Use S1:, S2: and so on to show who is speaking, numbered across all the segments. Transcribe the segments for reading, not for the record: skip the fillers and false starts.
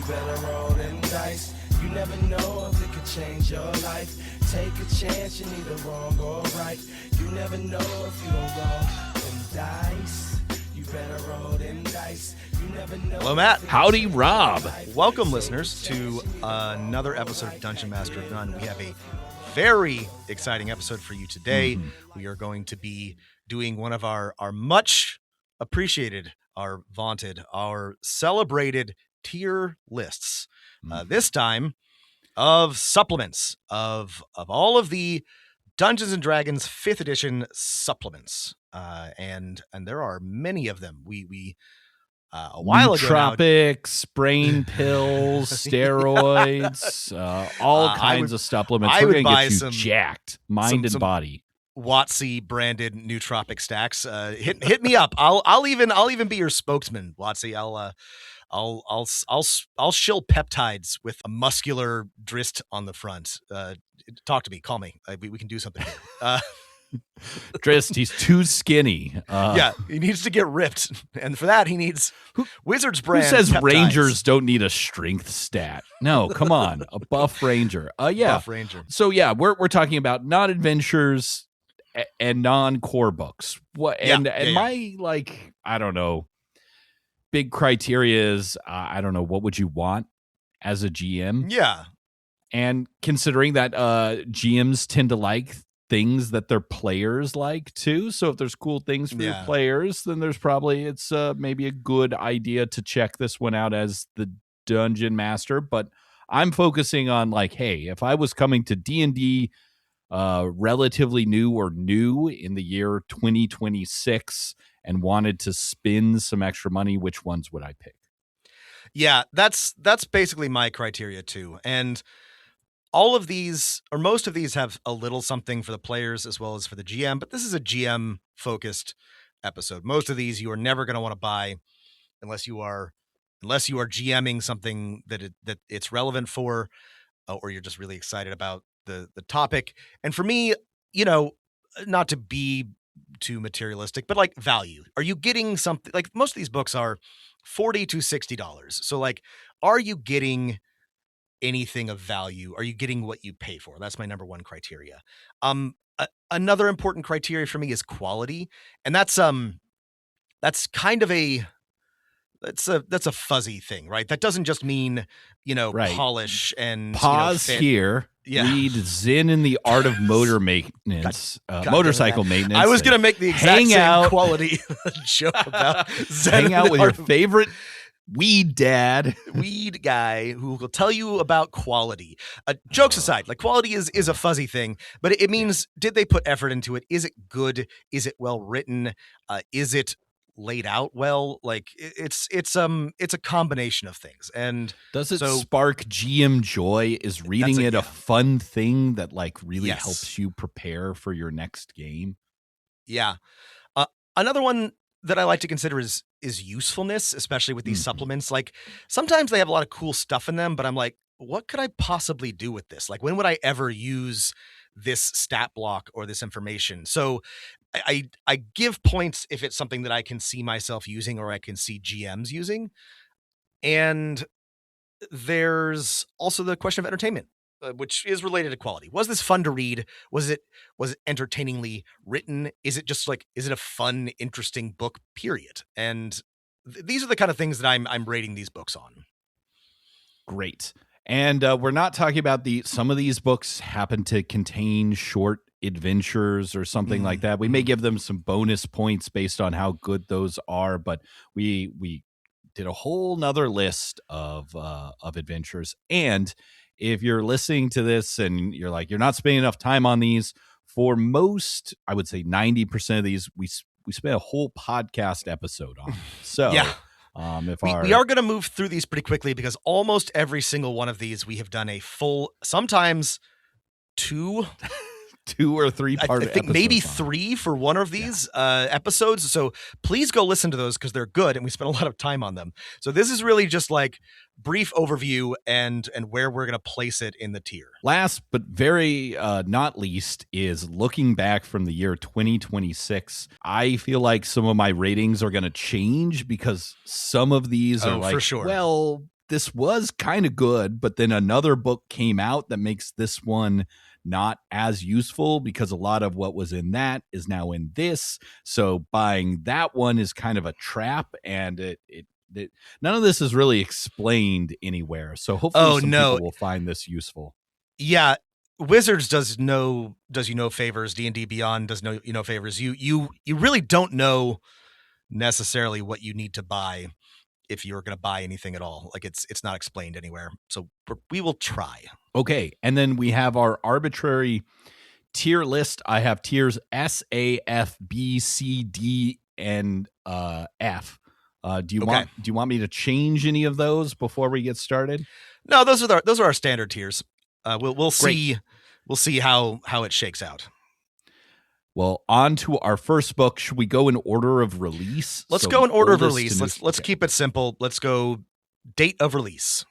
S1: You better roll them dice. You never know if it could change your life. Take a chance, you're neither wrong or right. You never know if you don't roll them dice. You better roll them dice. You never know.
S2: Hello, Matt.
S3: Howdy, Rob.
S2: Welcome, listeners, to another episode of Dungeon Master of None. We have a very exciting episode for you today. We are going to be doing one of our much appreciated, our vaunted, our celebrated tier lists. This time of supplements of all of the Dungeons and Dragons 5th edition supplements. And there are many of them. We a while ago now,
S3: nootropics, brain pills, steroids, all kinds of supplements. We're going to get you jacked, mind and body.
S2: WotC branded nootropic stacks. Hit me up. I'll even be your spokesman, WotC. I'll shill peptides with a muscular drist on the front. Talk to me. Call me. We can do something here.
S3: Drist, he's too skinny.
S2: Yeah, he needs to get ripped, and for that he needs Wizards brand.
S3: Who says
S2: peptides.
S3: Rangers don't need a strength stat? No, come on, a buff Ranger. Yeah,
S2: Buff Ranger.
S3: So yeah, we're talking about non-adventures and non-core books. What and my I don't know. Big criteria is I don't know, what would you want as a GM?
S2: Yeah,
S3: and considering that GMs tend to like things that their players like too. So if there's cool things for your players, then there's probably it's maybe a good idea to check this one out as the Dungeon Master. But I'm focusing on hey, if I was coming to D&D relatively new in the year 2026 and wanted to spend some extra money, which ones would I pick?
S2: Yeah, that's basically my criteria too. And all of these, or most of these, have a little something for the players as well as for the GM, but this is a GM-focused episode. Most of these you are never going to want to buy unless you are GMing something that it's relevant for, or you're just really excited about the topic. And for me, not to be too materialistic, but value. Are you getting something? Most of these books are $40 to $60. So are you getting anything of value? Are you getting what you pay for? That's my number one criteria. Another important criteria for me is quality, and that's kind of that's a fuzzy thing, right? That doesn't just mean polish and
S3: pause here.
S2: Yeah.
S3: Read Zen in the Art of Motor Maintenance, motorcycle maintenance.
S2: I was going to make the exact same quality joke about Zen.
S3: Hang out with your favorite weed
S2: guy who will tell you about quality. Jokes aside, quality is a fuzzy thing, but it means, did they put effort into it? Is it good? Is it well written? Is it laid out well? It's a combination of things. And
S3: does it spark GM joy? Is reading it a fun thing that really helps you prepare for your next game?
S2: Yeah. Another one that I like to consider is usefulness, especially with these supplements. Sometimes they have a lot of cool stuff in them, but I'm what could I possibly do with this? When would I ever use this stat block or this information? So I give points if it's something that I can see myself using or I can see GMs using. And there's also the question of entertainment, which is related to quality. Was this fun to read? Was it entertainingly written? Is it just is it a fun, interesting book, period? And these are the kind of things that I'm rating these books on.
S3: Great. And we're not talking about some of these books happen to contain short adventures or something like that. We may give them some bonus points based on how good those are, but we did a whole nother list of adventures. And if you're listening to this and you're you're not spending enough time on these, for most, I would say 90% of these, we spent a whole podcast episode on. So
S2: yeah.
S3: We
S2: are going to move through these pretty quickly because almost every single one of these we have done a full, sometimes two
S3: or three part.
S2: I think maybe three for one of these episodes. So please go listen to those because they're good and we spent a lot of time on them. So this is really just brief overview and where we're going to place it in the tier.
S3: Last but very not least is looking back from the year 2026. I feel like some of my ratings are going to change because some of these are
S2: for sure.
S3: Well, this was kind of good, but then another book came out that makes this one not as useful because a lot of what was in that is now in this. So buying that one is kind of a trap, and it none of this is really explained anywhere. So hopefully some people will find this useful.
S2: Yeah. Wizards does you no favors. D&D Beyond does you no favors. You really don't know necessarily what you need to buy if you're going to buy anything at all. Like it's not explained anywhere. So we will try.
S3: Okay. And then we have our arbitrary tier list. I have tiers S, A, F, B, C, D, and F. Do you want me to change any of those before we get started?
S2: No, those are our standard tiers. We'll see how it shakes out.
S3: Well, on to our first book. Should we go in order of release?
S2: Let's go in order of release. Let's keep it simple. Let's go date of release.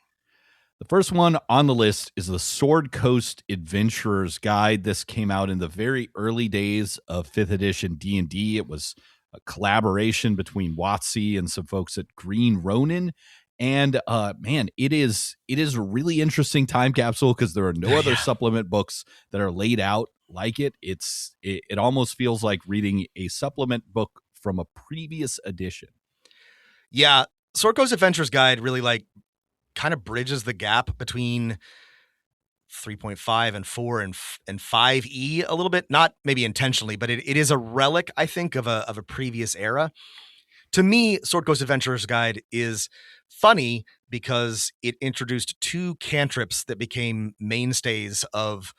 S3: The first one on the list is the Sword Coast Adventurer's Guide. This came out in the very early days of 5th edition D&D. It was a collaboration between WotC and some folks at Green Ronin. And man, it is a really interesting time capsule because there are no other supplement books that are laid out like it. It almost feels like reading a supplement book from a previous edition.
S2: Yeah, Sword Coast Adventurer's Guide really kind of bridges the gap between 3.5 and 4 and 5e a little bit, not maybe intentionally, but it is a relic, I think, of a previous era. To me, Sword Coast Adventurer's Guide is funny because it introduced 2 cantrips that became mainstays of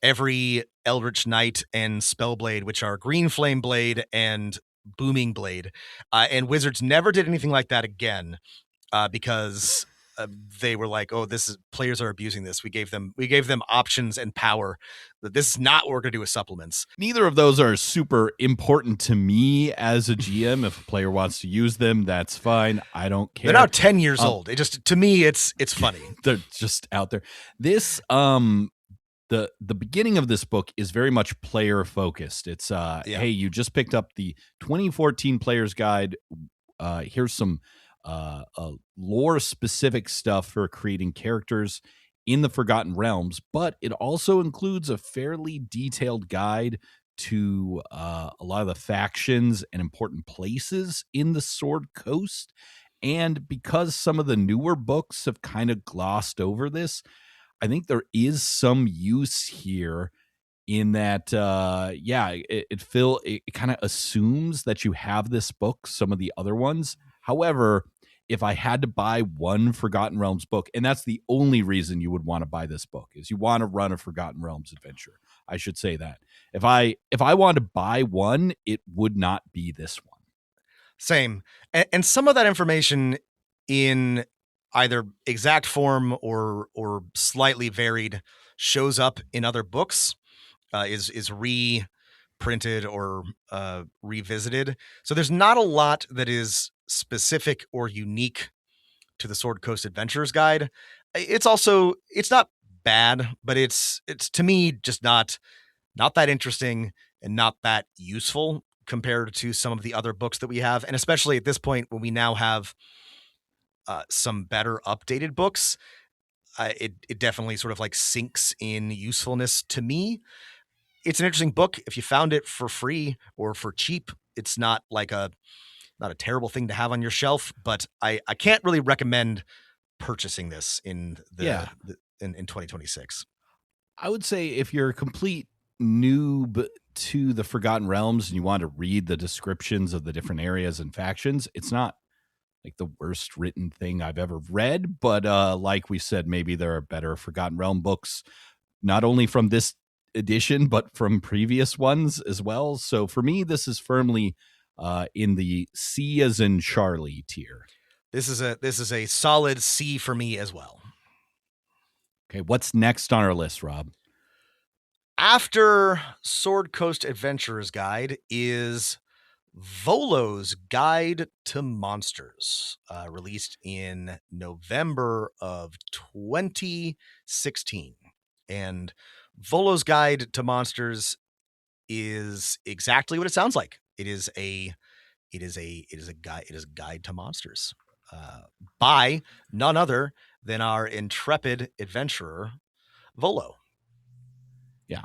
S2: every Eldritch Knight and Spellblade, which are Green Flame Blade and Booming Blade. And Wizards never did anything like that again because they were like, oh, players are abusing this. We gave them options and power. This is not what we're going to do with supplements.
S3: Neither of those are super important to me as a GM. If a player wants to use them, that's fine. I don't care.
S2: They're now 10 years old. It just, to me, it's funny.
S3: They're just out there. This, the beginning of this book is very much player focused. It's hey, you just picked up the 2014 Player's Guide. Here's some lore specific stuff for creating characters in the Forgotten Realms, but it also includes a fairly detailed guide to a lot of the factions and important places in the Sword Coast. And because some of the newer books have kind of glossed over this, I think there is some use here in that, it kind of assumes that you have this book, some of the other ones. However, if I had to buy one Forgotten Realms book, and that's the only reason you would want to buy this book, is you want to run a Forgotten Realms adventure. I should say that. If I wanted to buy one, it would not be this one.
S2: Same. And some of that information in either exact form or slightly varied shows up in other books, is reprinted or revisited. So there's not a lot that is specific or unique to the Sword Coast Adventurer's Guide. It's not bad, but it's to me just not that interesting and not that useful compared to some of the other books that we have. And especially at this point when we now have some better updated books, it definitely sort of sinks in usefulness to me. It's an interesting book. If you found it for free or for cheap, it's not not a terrible thing to have on your shelf, but I can't really recommend purchasing this in 2026.
S3: I would say if you're a complete noob to the Forgotten Realms and you want to read the descriptions of the different areas and factions, it's not the worst written thing I've ever read, but like we said, maybe there are better Forgotten Realm books, not only from this edition, but from previous ones as well. So for me, this is firmly in the C as in Charlie tier.
S2: This is a solid C for me as well.
S3: Okay, what's next on our list, Rob?
S2: After Sword Coast Adventurer's Guide is Volo's Guide to Monsters, released in November of 2016. And Volo's Guide to Monsters is exactly what it sounds like. It is a guide to monsters by none other than our intrepid adventurer, Volo.
S3: Yeah.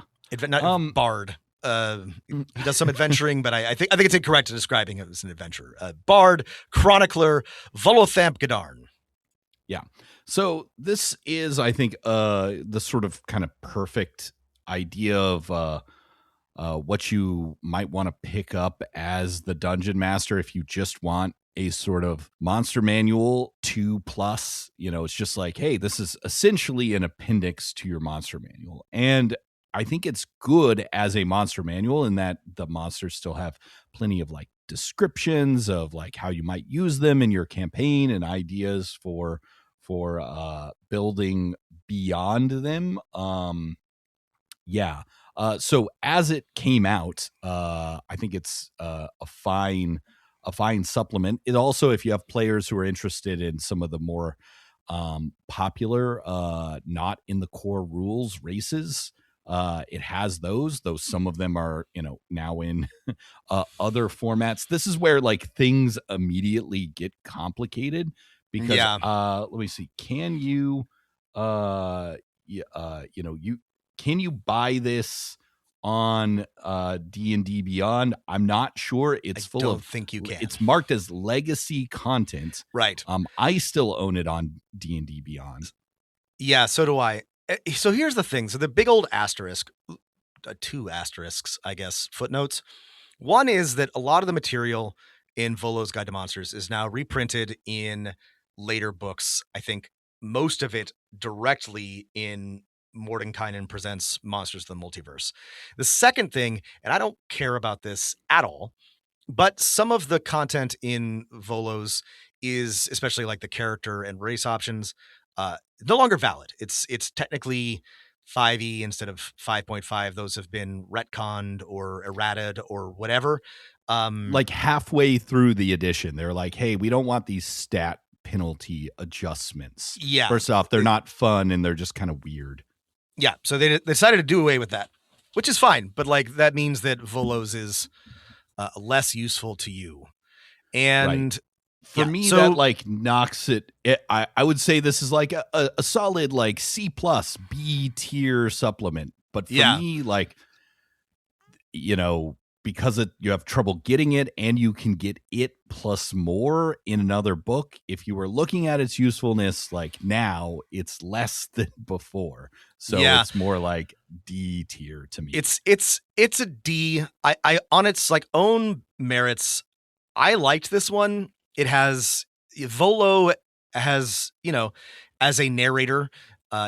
S2: Bard. He does some adventuring, but I think it's incorrect to describing him as an adventurer. Bard, chronicler, Volothamp Gadarn.
S3: Yeah. So this is, I think, the sort of kind of perfect idea of what you might want to pick up as the dungeon master if you just want a sort of monster manual 2+. It's just like, hey, this is essentially an appendix to your monster manual. And I think it's good as a monster manual in that the monsters still have plenty of like descriptions of like how you might use them in your campaign and ideas for building beyond them. So as it came out, I think it's a fine supplement. It also, if you have players who are interested in some of the more popular, not in the core rules races, it has those, though some of them are, now in other formats. This is where like things immediately get complicated because let me see. Can you can you buy this on D&D Beyond? I'm not sure. It's
S2: I don't think you can.
S3: It's marked as legacy content.
S2: Right.
S3: I still own it on D&D Beyond.
S2: Yeah, so do I. So here's the thing. So the big old asterisk, 2 asterisks, I guess, footnotes. One is that a lot of the material in Volo's Guide to Monsters is now reprinted in later books. I think most of it directly in Mordenkainen Presents Monsters of the Multiverse. The second thing, and I don't care about this at all, but some of the content in Volo's is, especially like the character and race options, no longer valid. It's technically 5e instead of 5.5. Those have been retconned or errated or whatever.
S3: Like halfway through the edition, they're like, hey, we don't want these stat penalty adjustments.
S2: Yeah.
S3: First off, they're not fun and they're just kind of weird.
S2: Yeah. So they decided to do away with that, which is fine. But like that means that Volo's is less useful to you. And
S3: right. For me, that like knocks it. I would say this is like a solid like C+ B tier supplement. But for me, like, because you have trouble getting it and you can get it plus more in another book. If you were looking at its usefulness, like now it's less than before. So it's more like D tier to me.
S2: It's a D. I on its like own merits, I liked this one. It has Volo has, as a narrator,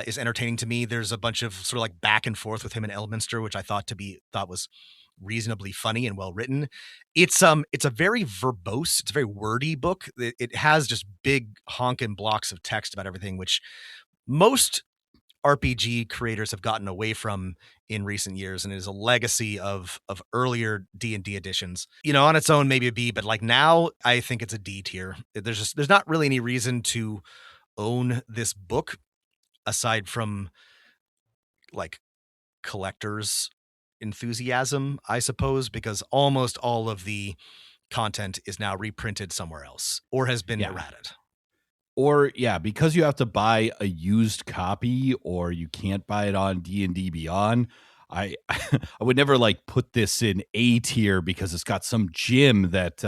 S2: is entertaining to me. There's a bunch of sort of like back and forth with him and Elminster, which I thought was reasonably funny and well written. It's a very verbose, it's a very wordy book. It has just big honking blocks of text about everything, which most RPG creators have gotten away from in recent years, and it is a legacy of earlier D&D editions. On its own maybe a B, but like now I think it's a D tier. There's not really any reason to own this book aside from like collectors enthusiasm, I suppose, because almost all of the content is now reprinted somewhere else or has been errated.
S3: Or because you have to buy a used copy or you can't buy it on D&D Beyond, I would never like put this in A tier because it's got some gem that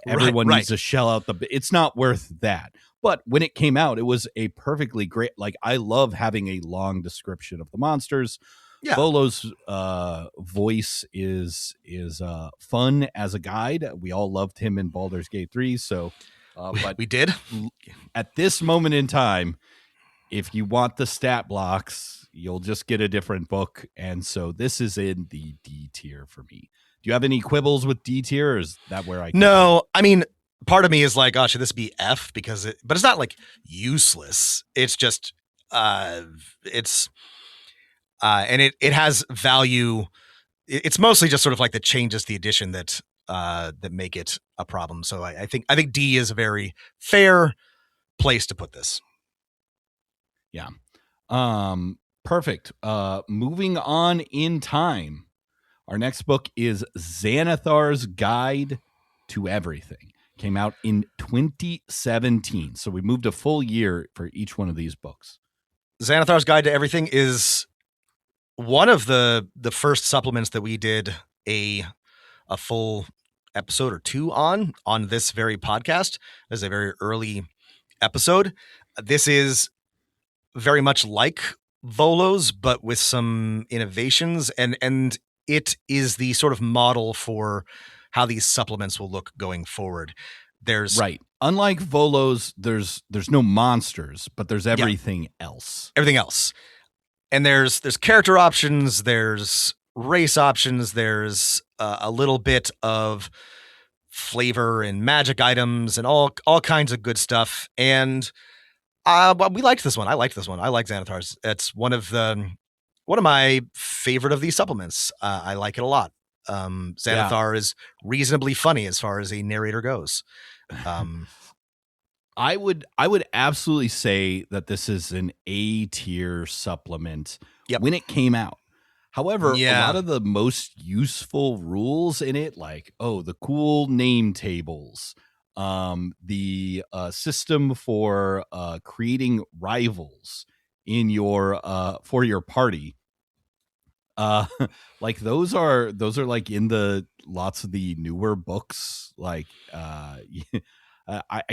S3: everyone needs to shell out it's not worth that. But when it came out, it was a perfectly great, like I love having a long description of the monsters. Yeah. Volo's voice is fun as a guide. We all loved him in Baldur's Gate 3, so but
S2: we did.
S3: At this moment in time, if you want the stat blocks, you'll just get a different book. And so this is in the D tier for me. Do you have any quibbles with D tier, or is that where I
S2: No, I mean, part of me is like, oh, should this be F? But it's not like useless. It's just and it has value. It's mostly just sort of like the changes to the edition that make it a problem. So I think D is a very fair place to put this.
S3: Yeah. Perfect. Moving on in time. Our next book is Xanathar's Guide to Everything. came out in 2017. So we moved a full year for each one of these books.
S2: Xanathar's Guide to Everything is one of the first supplements that we did a full episode or two on this very podcast. This is a very early episode. This is very much like Volo's, but with some innovations, and it is the sort of model for how these supplements will look going forward. There's
S3: right. Unlike Volo's, there's no monsters, but there's everything else.
S2: Everything else. And there's character options, there's race options, there's a little bit of flavor and magic items and all kinds of good stuff. And we liked this one. I liked this one. I like Xanathar's. It's one of my favorite of these supplements. I like it a lot. Xanathar is reasonably funny as far as a narrator goes.
S3: I would absolutely say that this is an A tier supplement when it came out. However, a lot of the most useful rules in it, like the cool name tables, the system for creating rivals in your for your party, like those are like in the lots of the newer books. Like I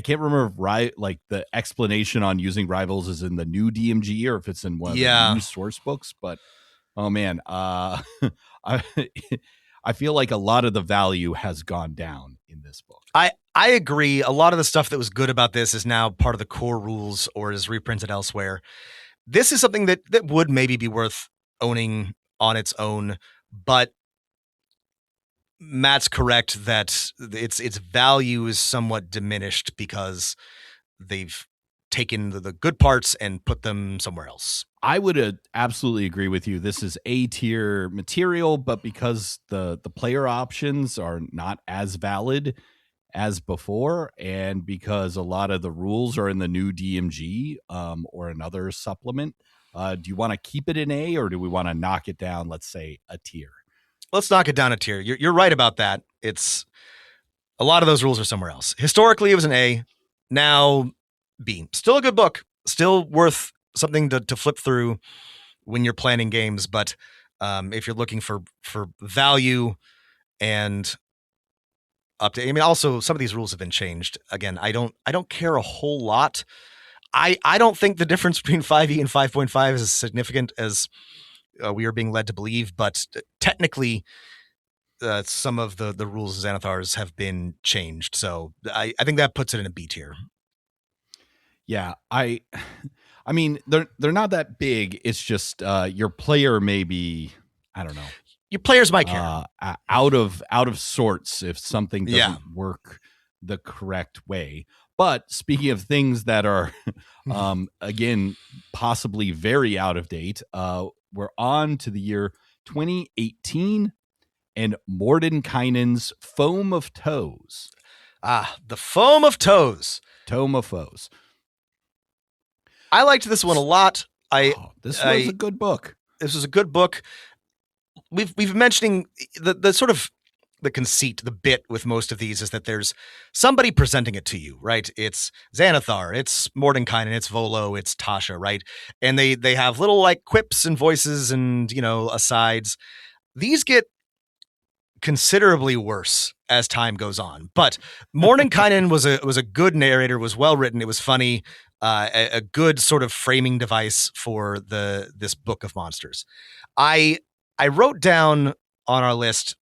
S3: can't remember if like the explanation on using rivals is in the new DMG or if it's in one of the new source books, but oh man, I feel like a lot of the value has gone down in this book.
S2: I agree. A lot of the stuff that was good about this is now part of the core rules or is reprinted elsewhere. This is something that would maybe be worth owning on its own, but Matt's correct that its value is somewhat diminished because they've taken the good parts and put them somewhere else.
S3: I would absolutely agree with you. This is A tier material, but because the player options are not as valid as before, and because a lot of the rules are in the new DMG or another supplement, do you want to keep it in A or do we want to knock it down, let's say, a tier?
S2: Let's knock it down a tier. You're right about that. It's a lot of those rules are somewhere else. Historically, it was an A. Now, B. Still a good book. Still worth something to flip through when you're planning games. But if you're looking for value and update, I mean, also some of these rules have been changed. Again, I don't care a whole lot. I don't think the difference between 5e and 5.5 is as significant as we are being led to believe, but technically some of the rules of Xanathar's have been changed. So I think that puts it in a B tier.
S3: Yeah, I mean, they're not that big. It's just your player may be, I don't know.
S2: Your players might care.
S3: Out of sorts if something doesn't work the correct way. But speaking of things that are, again, possibly very out of date, we're on to the year 2018 and Mordenkainen's Foam of Toes.
S2: The Foam of Toes.
S3: Tome of Foes.
S2: I liked this one a lot.
S3: This was a good book.
S2: This was a good book. We've been mentioning the sort of the conceit, the bit with most of these is that there's somebody presenting it to you, right? It's Xanathar, it's Mordenkainen, it's Volo, it's Tasha, right? And they have little like quips and voices and, asides. These get considerably worse as time goes on. But Mordenkainen was a good narrator, was well written, it was funny, a good sort of framing device for this book of monsters. I wrote down on our list,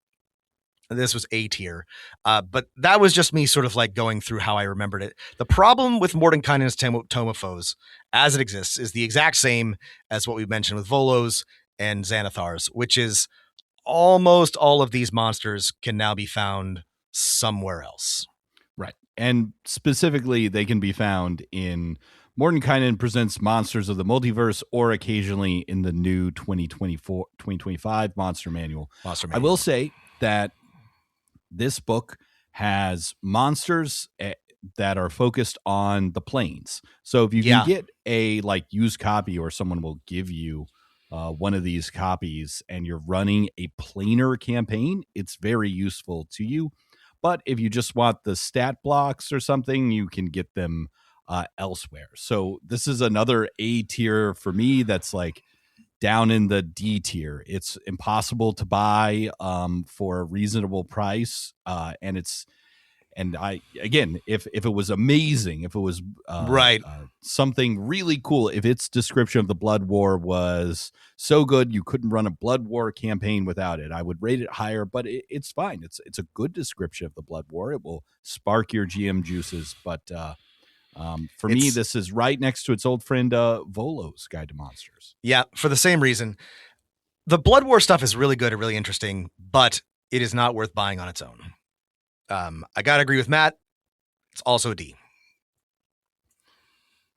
S2: this was A tier, but that was just me sort of like going through how I remembered it. The problem with Mordenkainen's Tome of Foes, as it exists, is the exact same as what we mentioned with Volo's and Xanathar's, which is almost all of these monsters can now be found somewhere else.
S3: Right. And specifically, they can be found in Mordenkainen Presents Monsters of the Multiverse or occasionally in the new 2025 Monster Manual. I will say that this book has monsters that are focused on the planes. So if you can get a used copy or someone will give you one of these copies and you're running a planar campaign, it's very useful to you. But if you just want the stat blocks or something, you can get them elsewhere. So this is another A tier for me that's like down in the D tier. It's impossible to buy for a reasonable price, and I, again, if it was amazing, if it was
S2: Right.
S3: something really cool, if its description of the Blood War was so good you couldn't run a Blood War campaign without it, I would rate it higher. But it's fine. It's a good description of the Blood War. It will spark your GM juices. But for me, this is right next to its old friend Volo's Guide to Monsters.
S2: Yeah, for the same reason. The Blood War stuff is really good and really interesting, but it is not worth buying on its own. I gotta agree with Matt. It's also a D.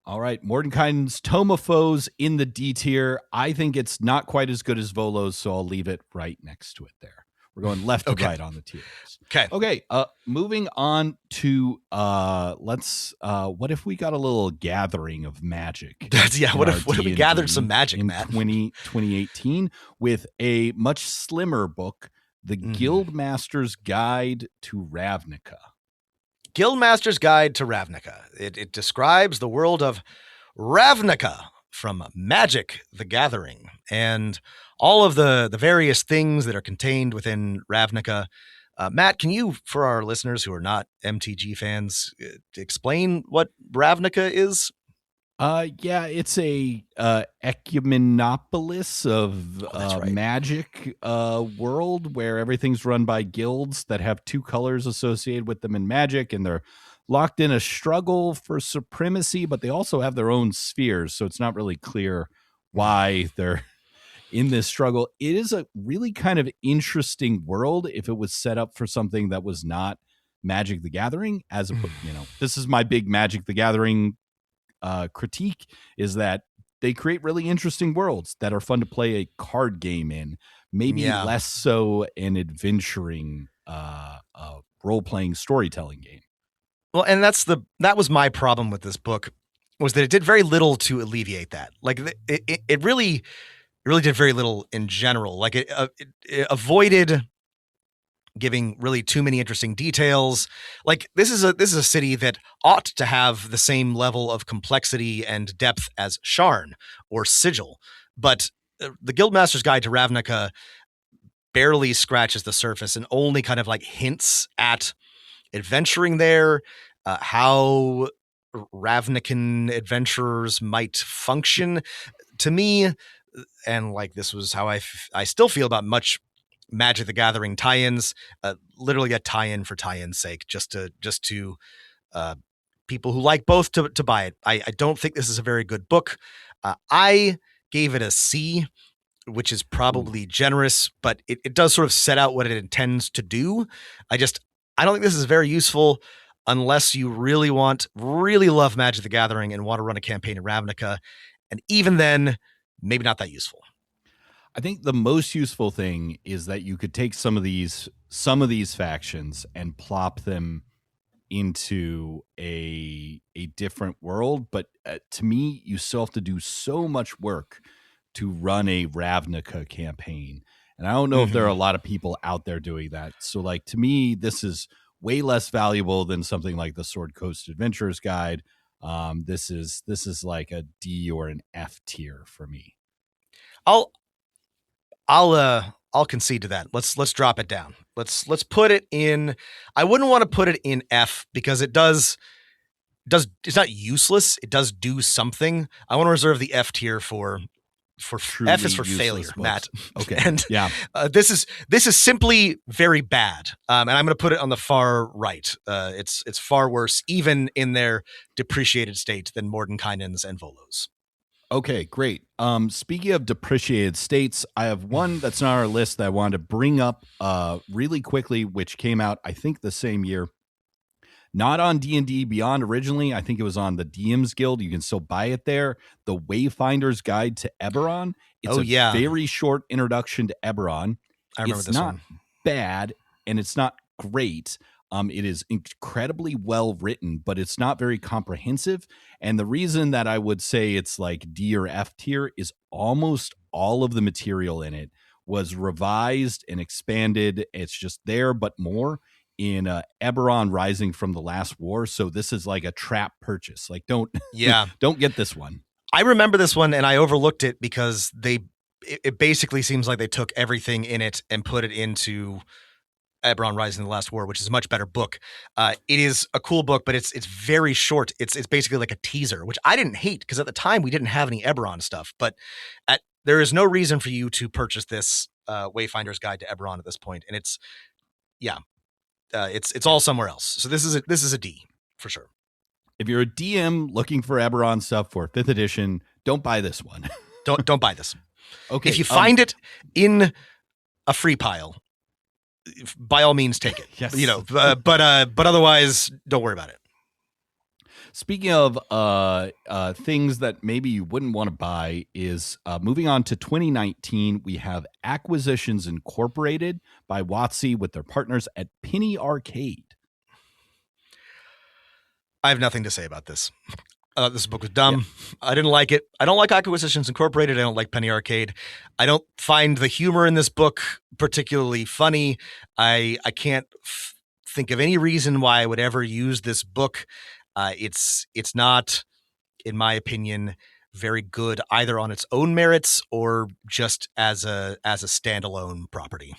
S3: All right, Mordenkainen's Tome of Foes in the D tier. I think it's not quite as good as Volo's, so I'll leave it right next to it there. We're going left to right on the tiers. Okay. Moving on to what if we got a little gathering of magic?
S2: What if we gathered some magic, Matt?
S3: 2018 with a much slimmer book, The Guildmaster's Guide to Ravnica.
S2: Guildmaster's Guide to Ravnica. It describes the world of Ravnica from Magic the Gathering and all of the various things that are contained within Ravnica. Matt, can you, for our listeners who are not MTG fans, explain what Ravnica is?
S3: It's a ecumenopolis of magic world where everything's run by guilds that have two colors associated with them in Magic, and they're locked in a struggle for supremacy, but they also have their own spheres, so it's not really clear why they're in this struggle. It is a really kind of interesting world if it was set up for something that was not Magic the Gathering. This is my big Magic the Gathering critique, is that they create really interesting worlds that are fun to play a card game in, maybe less so an adventuring role-playing storytelling game.
S2: Well, and that was my problem with this book, was that it did very little to alleviate that. Like it really did very little in general. Like it avoided giving really too many interesting details. Like this is a city that ought to have the same level of complexity and depth as Sharn or Sigil, but the Guildmaster's Guide to Ravnica barely scratches the surface and only kind of like hints at adventuring there, how Ravnican adventurers might function. To me, and like this was how I still feel about much Magic the Gathering tie-ins, literally a tie-in for tie-in's sake, just to people who like both to buy it. I don't think this is a very good book. I gave it a C, which is probably generous, but it does sort of set out what it intends to do. I don't think this is very useful unless you really love Magic the Gathering and want to run a campaign in Ravnica. And even then, maybe not that useful.
S3: I think the most useful thing is that you could take some of these factions and plop them into a different world. But to me, you still have to do so much work to run a Ravnica campaign. And I don't know if there are a lot of people out there doing that. So like, to me, this is way less valuable than something like the Sword Coast Adventurer's Guide. This is like a D or an F tier for me.
S2: I'll concede to that. Let's drop it down. Let's put it in. I wouldn't want to put it in F because it's not useless. It does do something. I want to reserve the F tier for truly F is for failure, books. Matt.
S3: Okay.
S2: And this is simply very bad. And I'm going to put it on the far right. It's far worse, even in their depreciated state, than Mordenkainen's and Volo's.
S3: Okay, great. Speaking of depreciated states, I have one that's not on our list that I wanted to bring up really quickly, which came out, I think, the same year. Not on D&D Beyond originally. I think it was on the DM's Guild. You can still buy it there. The Wayfinder's Guide to Eberron. It's a very short introduction to Eberron.
S2: I remember this one.
S3: It's not bad, and it's not great. It is incredibly well written, but it's not very comprehensive. And the reason that I would say it's like D or F tier is almost all of the material in it was revised and expanded. It's just there, but more. in Eberron Rising from the Last War. So this is like a trap purchase. Like don't get this one.
S2: I remember this one and I overlooked it because it basically seems like they took everything in it and put it into Eberron Rising the Last War, which is a much better book. It is a cool book, but it's very short. It's basically like a teaser, which I didn't hate because at the time we didn't have any Eberron stuff. But there is no reason for you to purchase this Wayfinder's Guide to Eberron at this point, and it's all somewhere else. So this is a D for sure.
S3: If you're a DM looking for Eberron stuff for 5th edition, don't buy this one.
S2: Don't buy this.
S3: Okay.
S2: If you find it in a free pile, by all means take it.
S3: Yes.
S2: But otherwise don't worry about it.
S3: Speaking of things that maybe you wouldn't want to buy is moving on to 2019, we have Acquisitions Incorporated by WotC with their partners at Penny Arcade.
S2: I have nothing to say about this. I thought this book was dumb. Yeah. I didn't like it. I don't like Acquisitions Incorporated. I don't like Penny Arcade. I don't find the humor in this book particularly funny. I can't think of any reason why I would ever use this book. It's not, in my opinion, very good either on its own merits or just as a standalone property.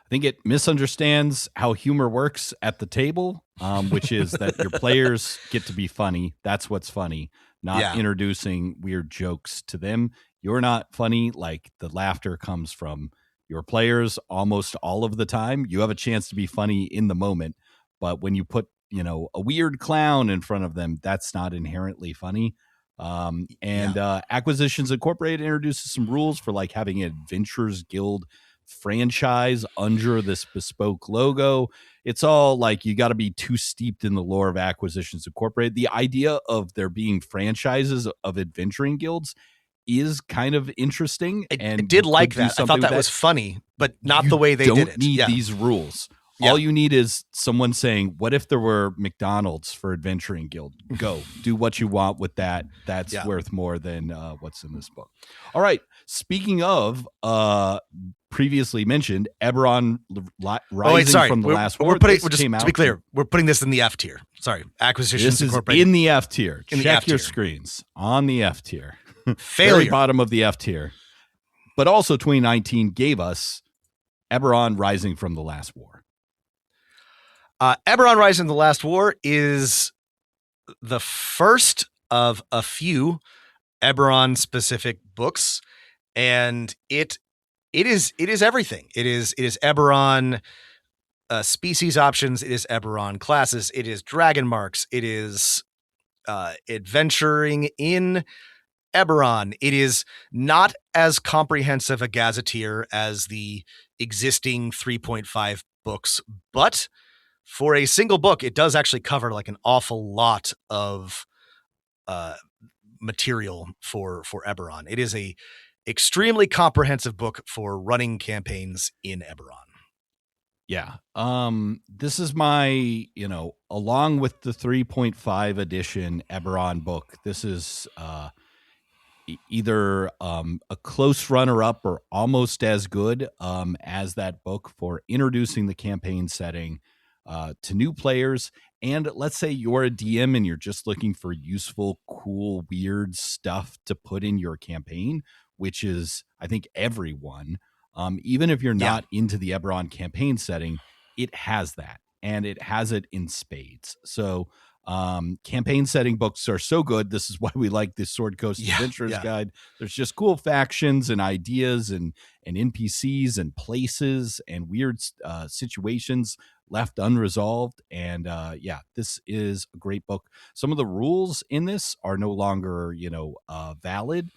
S3: I think it misunderstands how humor works at the table, which is that your players get to be funny. That's what's funny, not introducing weird jokes to them. You're not funny. Like, the laughter comes from your players almost all of the time. You have a chance to be funny in the moment, but when you put, a weird clown in front of them, that's not inherently funny. Acquisitions Incorporated introduces some rules for like having an Adventurers Guild franchise under this bespoke logo. It's all like you got to be too steeped in the lore of Acquisitions Incorporated. The idea of there being franchises of adventuring guilds is kind of interesting.
S2: I did like that. I thought that was funny, but not the way they did it.
S3: You don't need these rules. Yeah. All you need is someone saying, what if there were McDonald's for Adventuring Guild? Go. Do what you want with that. That's worth more than what's in this book. All right. Speaking of previously mentioned, Eberron Rising from the Last War.
S2: To be clear, we're putting this in the F tier. Sorry. Acquisitions Incorporated.
S3: In the F tier. Check your screens. On the F tier.
S2: Failure.
S3: Very bottom of the F tier. But also 2019 gave us Eberron Rising from the Last War.
S2: Eberron Rising: The Last War is the first of a few Eberron-specific books, and it is everything. It is Eberron species options. It is Eberron classes. It is dragon marks. It is adventuring in Eberron. It is not as comprehensive a gazetteer as the existing 3.5 books, but for a single book, it does actually cover like an awful lot of material for Eberron. It is a extremely comprehensive book for running campaigns in Eberron.
S3: Yeah. This is my, along with the 3.5 edition Eberron book, this is either a close runner-up or almost as good as that book for introducing the campaign setting to new players. And let's say you're a DM and you're just looking for useful, cool, weird stuff to put in your campaign, which is, I think, everyone. Even if you're not into the Eberron campaign setting, it has that, and it has it in spades. So campaign setting books are so good. This is why we like this Sword Coast Adventurers Guide. There's just cool factions and ideas and NPCs and places and weird situations left unresolved. And this is a great book. Some of the rules in this are no longer, valid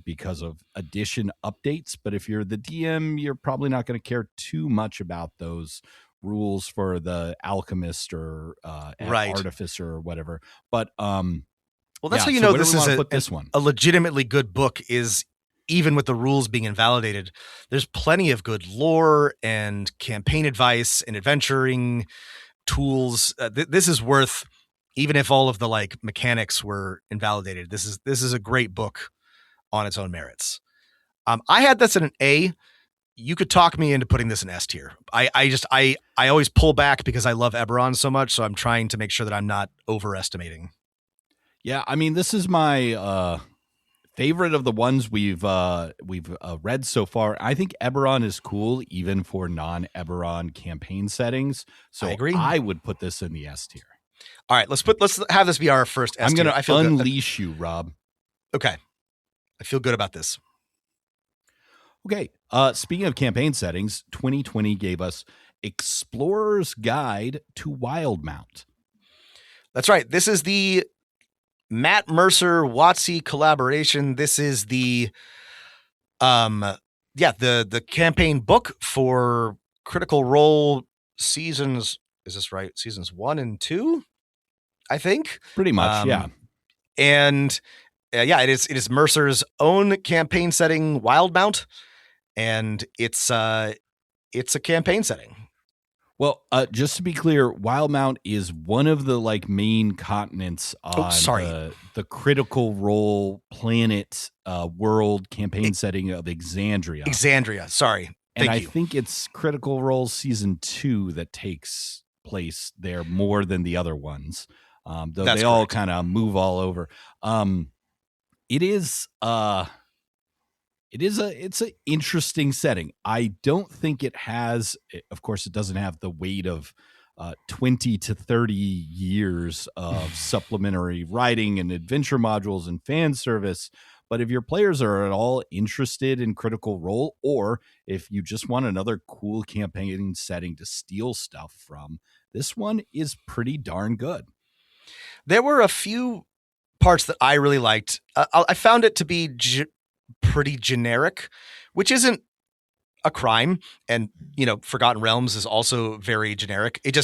S3: because of edition updates. But if you're the DM, you're probably not going to care too much about those rules for the alchemist or artificer or whatever. But
S2: that's how you know this is a legitimately good book, is even with the rules being invalidated, there's plenty of good lore and campaign advice and adventuring tools. This is worth, even if all of the like mechanics were invalidated, this is a great book on its own merits. I had this at an A. you could talk me into putting this in S tier. I always pull back because I love Eberron so much, so I'm trying to make sure that I'm not overestimating.
S3: Yeah, I mean, this is my favorite of the ones we've read so far. I think Eberron is cool, even for non-Eberron campaign settings. So
S2: I agree.
S3: I would put this in the S tier.
S2: All right, let's have this be our first S tier.
S3: I'm going to unleash you, Rob.
S2: Okay. I feel good about this.
S3: Okay. Speaking of campaign settings, 2020 gave us Explorer's Guide to Wildmount.
S2: That's right. This is the Matt Mercer WotC collaboration. This is the the campaign book for Critical Role seasons. Is this right? Seasons 1 and 2, I think.
S3: Pretty much, yeah.
S2: And it is Mercer's own campaign setting, Wildmount, and it's a campaign setting.
S3: Well, just to be clear, Wildmount is one of the main continents on the Critical Role planet world campaign setting of Exandria.
S2: Exandria, sorry.
S3: And I think it's Critical Role season 2 that takes place there more than the other ones. Though they all kind of move all over. It's an interesting setting. I don't think it has, of course, it doesn't have the weight of 20 to 30 years of supplementary writing and adventure modules and fan service. But if your players are at all interested in Critical Role, or if you just want another cool campaign setting to steal stuff from, this one is pretty darn good.
S2: There were a few parts that I really liked. I found it to be pretty generic, which isn't a crime. And, Forgotten Realms is also very generic. It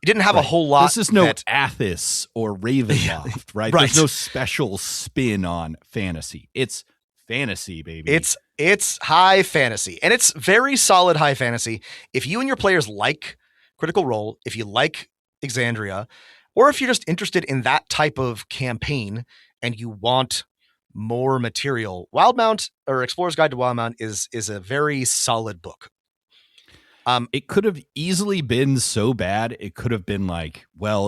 S2: didn't have a whole lot.
S3: This is no Athos or Ravenloft, right?
S2: Right?
S3: There's no special spin on fantasy. It's fantasy, baby.
S2: It's high fantasy, and it's very solid high fantasy. If you and your players like Critical Role, if you like Exandria, or if you're just interested in that type of campaign and you want more material, Wildmount or Explorer's Guide to Wildmount is a very solid book.
S3: It could have easily been so bad. It could have been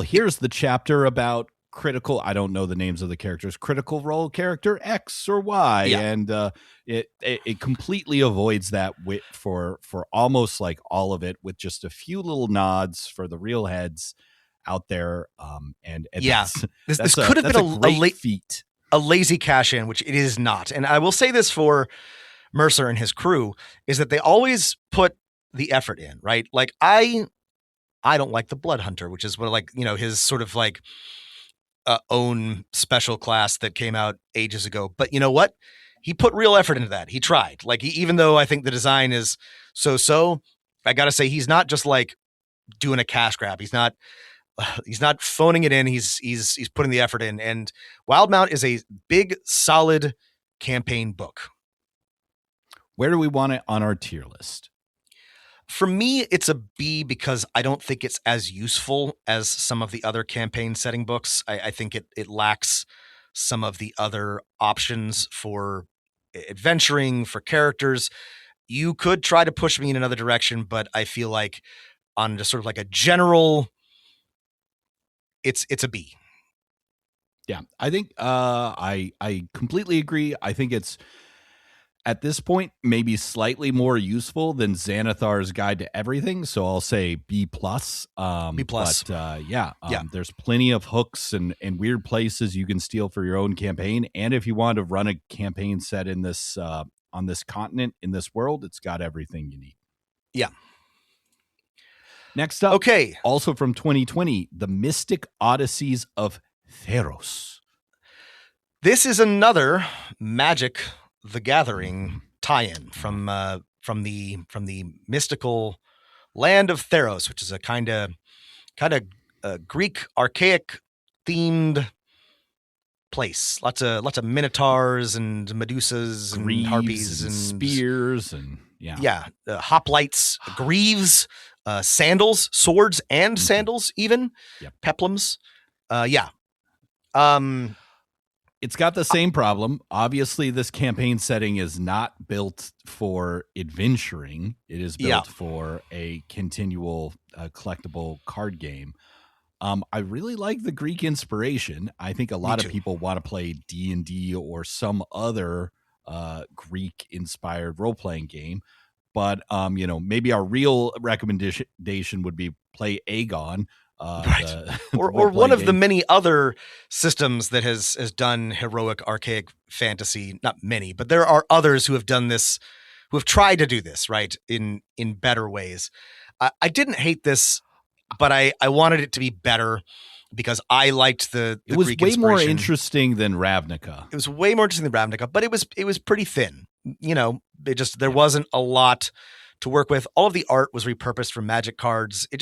S3: here's the chapter about I don't know the names of the characters, Critical Role character X or Y. Yeah. And it completely avoids that for almost all of it, with just a few little nods for the real heads out there. This could have been a great feat.
S2: A lazy cash in, which it is not. And I will say this for Mercer and his crew, is that they always put the effort in, right? I don't like the Blood Hunter, which is what his sort of own special class that came out ages ago. But you know what? He put real effort into that. He tried. Even though I think the design is so, I got to say he's not just doing a cash grab. He's not phoning it in. He's putting the effort in. And Wildmount is a big, solid campaign book.
S3: Where do we want it on our tier list?
S2: For me, it's a B because I don't think it's as useful as some of the other campaign setting books. I think it lacks some of the other options for adventuring, for characters. You could try to push me in another direction, but I feel like on just sort of a general, it's a B.
S3: Yeah, I think I completely agree. I think it's at this point maybe slightly more useful than Xanathar's Guide to Everything, so I'll say B+.
S2: B+.
S3: But there's plenty of hooks and weird places you can steal for your own campaign, and if you want to run a campaign set in this on this continent, in this world, it's got everything you need.
S2: Yeah.
S3: Next up,
S2: okay,
S3: also from 2020, The Mystic Odysseys of Theros.
S2: This is another Magic: The Gathering tie-in from the mystical land of Theros, which is a kind of Greek archaic themed place. Lots of minotaurs and medusas and
S3: Greaves
S2: harpies and
S3: spears and
S2: hoplites, greaves. Sandals, swords, and sandals, even peplums.
S3: It's got the same problem. Obviously, this campaign setting is not built for adventuring. It is built for a continual collectible card game. I really like the Greek inspiration. I think a lot of people want to play D&D or some other Greek-inspired role-playing game. But, maybe our real recommendation would be play Aegon.
S2: Right. Or one of the many other systems that has done heroic, archaic fantasy. Not many, but there are others who have done this, who have tried to do this, right, in better ways. I didn't hate this, but I wanted it to be better because I liked the
S3: It was
S2: Greek
S3: way more
S2: inspiration.
S3: interesting than Ravnica.
S2: It was way more interesting than Ravnica, but it was pretty thin. There wasn't a lot to work with. All of the art was repurposed from Magic cards. It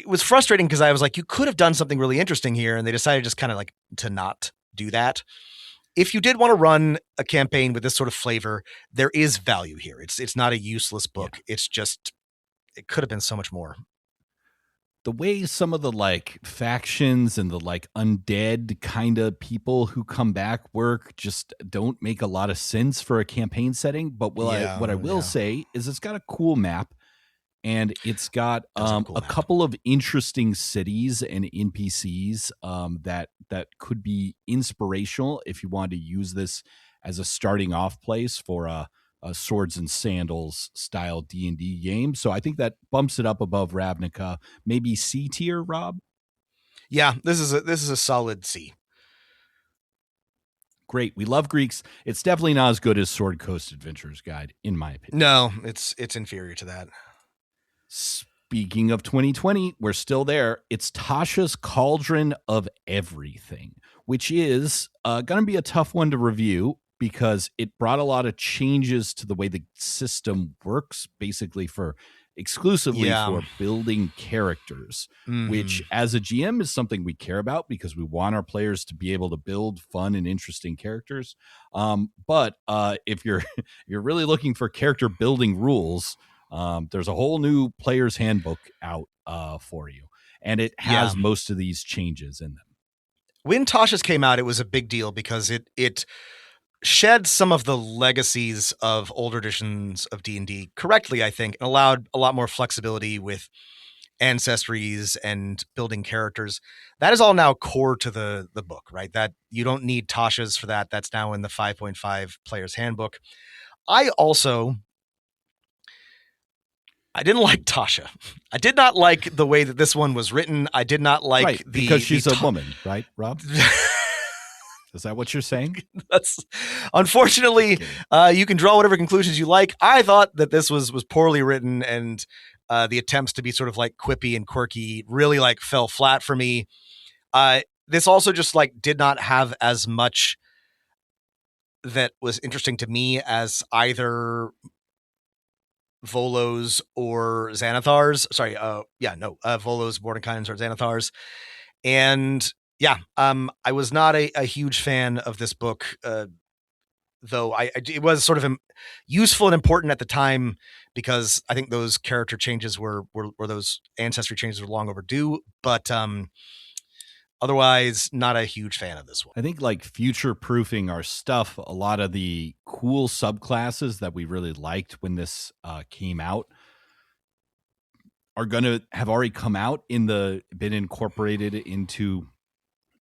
S2: was frustrating because I was like, you could have done something really interesting here, and they decided just kind of like to not do that. If you did want to run a campaign with this sort of flavor, there is value here. It's not a useless book. Yeah. It's just, it could have been so much more.
S3: The way some of the like factions and the like undead kind of people who come back work just don't make a lot of sense for a campaign setting. But what I will say is it's got a cool map. And it's got a couple of interesting cities and NPCs that could be inspirational if you want to use this as a starting off place for a swords and sandals style D&D game. So I think that bumps it up above Ravnica. Maybe C tier, Rob?
S2: Yeah, this is a solid C.
S3: Great. We love Greeks. It's definitely not as good as Sword Coast Adventurer's Guide, in my opinion.
S2: No, it's inferior to that.
S3: Speaking of 2020, we're still there. It's Tasha's Cauldron of Everything, which is going to be a tough one to review because it brought a lot of changes to the way the system works, basically exclusively for building characters, which as a GM is something we care about because we want our players to be able to build fun and interesting characters. But if you're really looking for character building rules, there's a whole new player's handbook out for you, and it has most of these changes in them.
S2: When Tasha's came out, it was a big deal because it shed some of the legacies of older editions of D&D correctly, I think, and allowed a lot more flexibility with ancestries and building characters. That is all now core to the book, right? That you don't need Tasha's for that. That's now in the 5.5 player's handbook. I didn't like Tasha. I did not like the way that this one was written. I did not like
S3: because she's a woman, right, Rob? Is that what you're saying?
S2: That's unfortunately, you can draw whatever conclusions you like. I thought that this was poorly written, and the attempts to be sort of like quippy and quirky really like fell flat for me. This also just like did not have as much that was interesting to me as either Volos or Xanathars. Sorry, Volos, Mordenkainen's, or Xanathars. And I was not a huge fan of this book, though it was sort of useful and important at the time because I think those character changes were those ancestry changes were long overdue. But otherwise, not a huge fan of this one.
S3: I think like future-proofing our stuff, a lot of the cool subclasses that we really liked when this came out are going to have already come out been incorporated into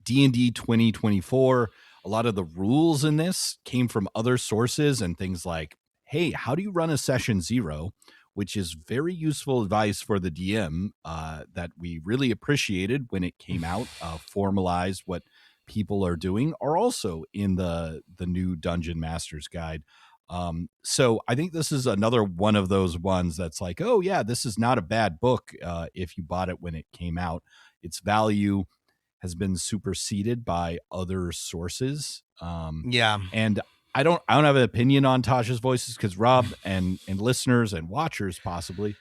S3: D&D 2024. A lot of the rules in this came from other sources and things like, hey, how do you run a session 0? Which is very useful advice for the DM that we really appreciated when it came out, formalized what people are doing, are also in the new Dungeon Master's Guide. So I think this is another one of those ones that's like, oh yeah, this is not a bad book if you bought it when it came out. Its value has been superseded by other sources. And I don't have an opinion on Tasha's Voices because Rob and listeners and watchers possibly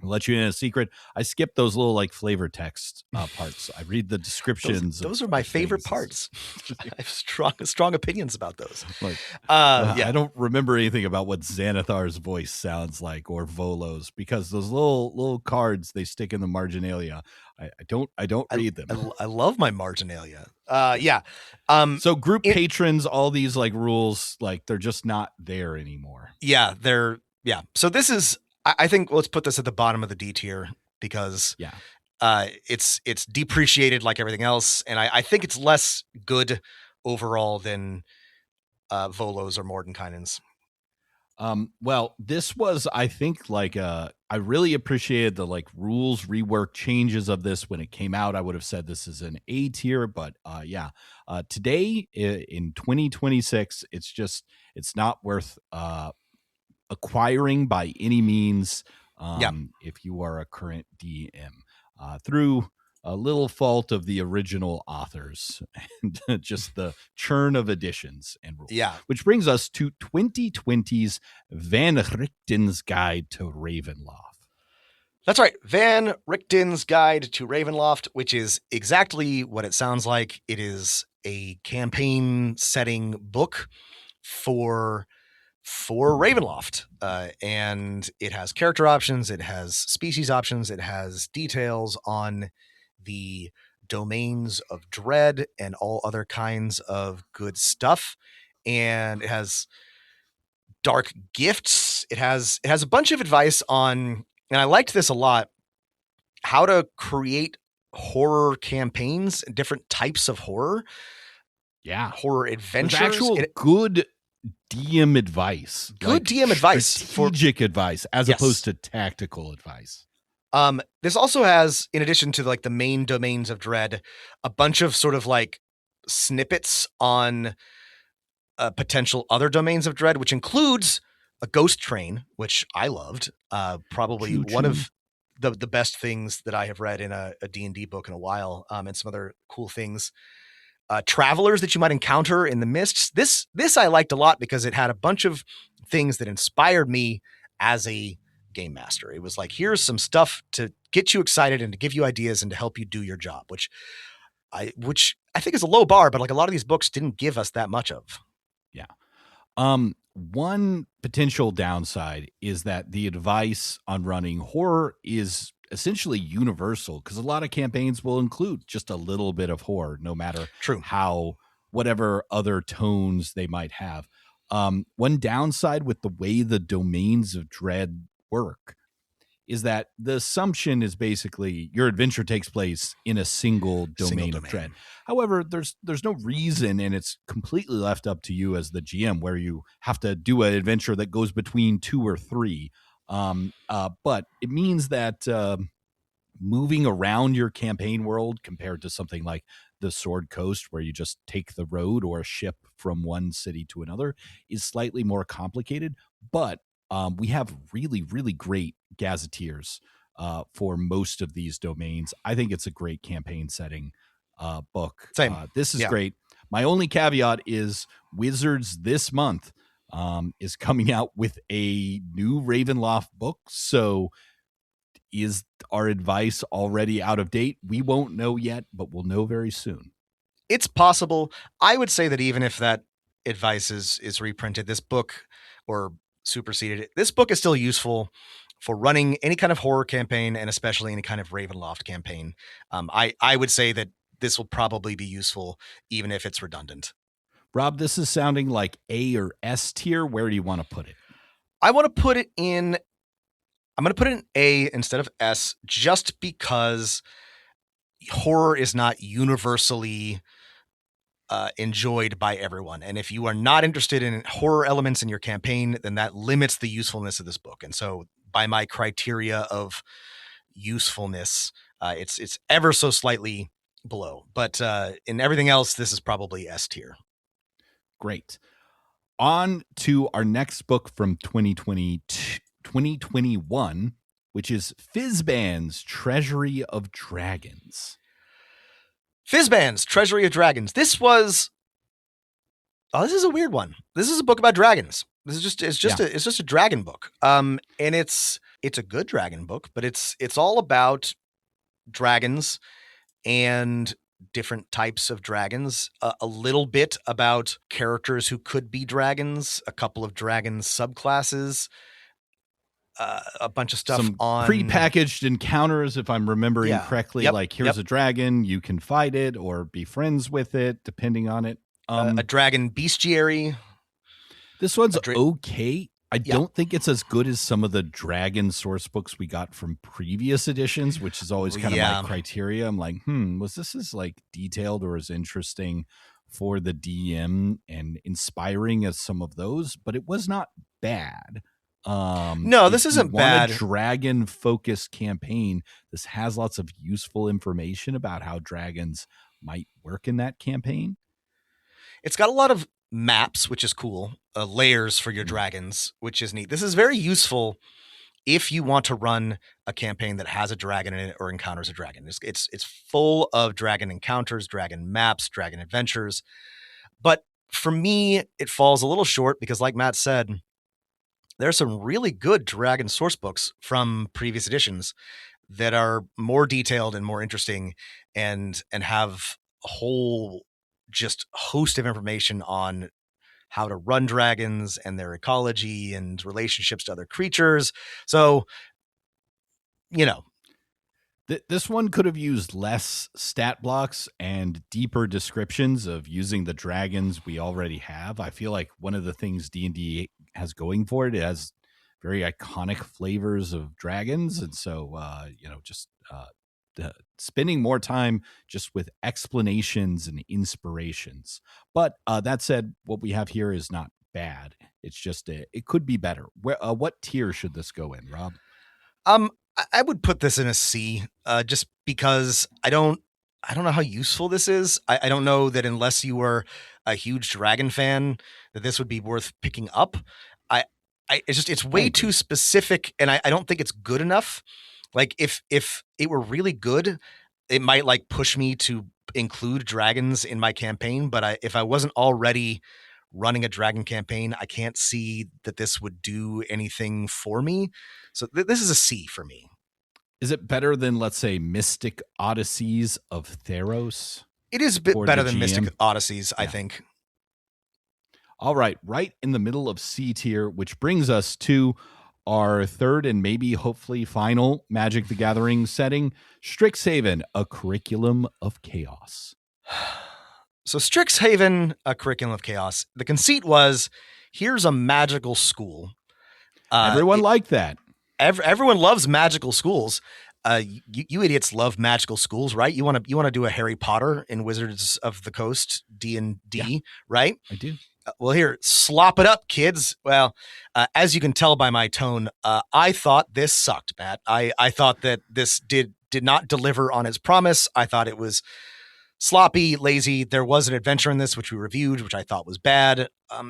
S3: I'll let you in a secret. I skip those little like flavor text parts. I read the descriptions.
S2: Those are my favorite parts. I have strong opinions about those.
S3: Like, I don't remember anything about what Xanathar's voice sounds like or Volo's because those little cards they stick in the marginalia. I don't read them.
S2: I love my marginalia. Yeah.
S3: So group patrons, all these like rules, like they're just not there anymore.
S2: Yeah, so this is, I think let's put this at the bottom of the D tier because it's depreciated like everything else, and I think it's less good overall than Volo's or Mordenkainen's.
S3: Well, this was, I think, like I really appreciated the like rules rework changes of this when it came out. I would have said this is an A tier, but today in 2026, it's not worth acquiring by any means. If you are a current DM, through a little fault of the original authors and just the churn of editions and rules.
S2: Yeah.
S3: Which brings us to 2020's Van Richten's Guide to Ravenloft.
S2: That's right. Van Richten's Guide to Ravenloft, which is exactly what it sounds like. It is a campaign setting book for Ravenloft, and it has character options, it has species options, it has details on the domains of dread and all other kinds of good stuff, and it has dark gifts. It has a bunch of advice on, and I liked this a lot, how to create horror campaigns, different types of horror.
S3: Yeah,
S2: horror adventures.
S3: There's actual good DM advice.
S2: Good DM advice.
S3: Strategic advice as opposed to tactical advice.
S2: This also has, in addition to like the main domains of dread, a bunch of sort of like snippets on potential other domains of dread, which includes a ghost train, which I loved. Probably one of the best things that I have read in a D&D book in a while, and some other cool things. Travelers that you might encounter in the mists. This I liked a lot because it had a bunch of things that inspired me as a game master. It was like, here's some stuff to get you excited and to give you ideas and to help you do your job, which I think is a low bar, but like a lot of these books didn't give us that much of.
S3: Yeah. One potential downside is that the advice on running horror is essentially universal, because a lot of campaigns will include just a little bit of horror, no matter how, whatever other tones they might have. One downside with the way the domains of dread work is that the assumption is basically your adventure takes place in a single domain of dread. However, there's no reason, and it's completely left up to you as the GM, where you have to do an adventure that goes between 2 or 3. But it means that moving around your campaign world compared to something like the Sword Coast, where you just take the road or a ship from one city to another, is slightly more complicated. But we have really, really great gazetteers for most of these domains. I think it's a great campaign setting book.
S2: Same.
S3: This is great. My only caveat is Wizards this month is coming out with a new Ravenloft book. So is our advice already out of date? We won't know yet, but we'll know very soon.
S2: It's possible. I would say that even if that advice is reprinted, this book or superseded it, this book is still useful for running any kind of horror campaign, and especially any kind of Ravenloft campaign. I would say that this will probably be useful even if it's redundant.
S3: Rob, this is sounding like A or S tier. Where do you want to put it?
S2: I'm going to put it in A instead of S, just because horror is not universally enjoyed by everyone. And if you are not interested in horror elements in your campaign, then that limits the usefulness of this book. And so by my criteria of usefulness, it's ever so slightly below. But in everything else, this is probably S tier.
S3: Great. On to our next book from 2021, which is Fizban's Treasury of Dragons.
S2: Fizban's Treasury of Dragons. This is a weird one. This is a book about dragons. It's just a dragon book. And it's a good dragon book, but it's all about dragons and different types of dragons, a little bit about characters who could be dragons, a couple of dragon subclasses, a bunch of stuff
S3: some
S2: on
S3: prepackaged encounters, if I'm remembering correctly.
S2: Yep.
S3: Like, here's a dragon, you can fight it or be friends with it, depending on it.
S2: A dragon bestiary.
S3: This one's okay. I don't think it's as good as some of the dragon source books we got from previous editions, which is always kind of my criteria. I'm like, was this as like detailed or as interesting for the DM and inspiring as some of those? But it was not bad.
S2: No, this isn't bad.
S3: A dragon focused campaign. This has lots of useful information about how dragons might work in that campaign.
S2: It's got a lot of maps, which is cool. Layers for your dragons, which is neat. This is very useful if you want to run a campaign that has a dragon in it or encounters a dragon. It's full of dragon encounters, dragon maps, dragon adventures. But for me, it falls a little short because, like Matt said, there's some really good dragon source books from previous editions that are more detailed and more interesting and have a whole just host of information on how to run dragons and their ecology and relationships to other creatures. So,
S3: this one could have used less stat blocks and deeper descriptions of using the dragons we already have. I feel like one of the things D&D has going for it has very iconic flavors of dragons. And so, spending more time just with explanations and inspirations. But that said, what we have here is not bad. It's just it could be better. What tier should this go in, Rob?
S2: I would put this in a C, just because I don't know how useful this is. I don't know that unless you were a huge dragon fan, that this would be worth picking up. It's way too specific, and I don't think it's good enough. Like if it were really good, it might like push me to include dragons in my campaign. But if I wasn't already running a dragon campaign, I can't see that this would do anything for me. So this is a C for me.
S3: Is it better than, let's say, Mystic Odysseys of Theros?
S2: It is a bit better than Mystic Odysseys, I think.
S3: All right in the middle of C tier, which brings us to our third and maybe hopefully final Magic the Gathering setting, Strixhaven, a curriculum of chaos.
S2: So Strixhaven, a curriculum of chaos. The conceit was, here's a magical school.
S3: Everyone liked that.
S2: Everyone loves magical schools. You idiots love magical schools, right? You want to do a Harry Potter in Wizards of the Coast D&D, right?
S3: I do.
S2: Well, here, slop it up, kids. Well, as you can tell by my tone, I thought this sucked, Matt. I thought that this did not deliver on its promise. I thought it was sloppy, lazy. There was an adventure in this, which we reviewed, which I thought was bad.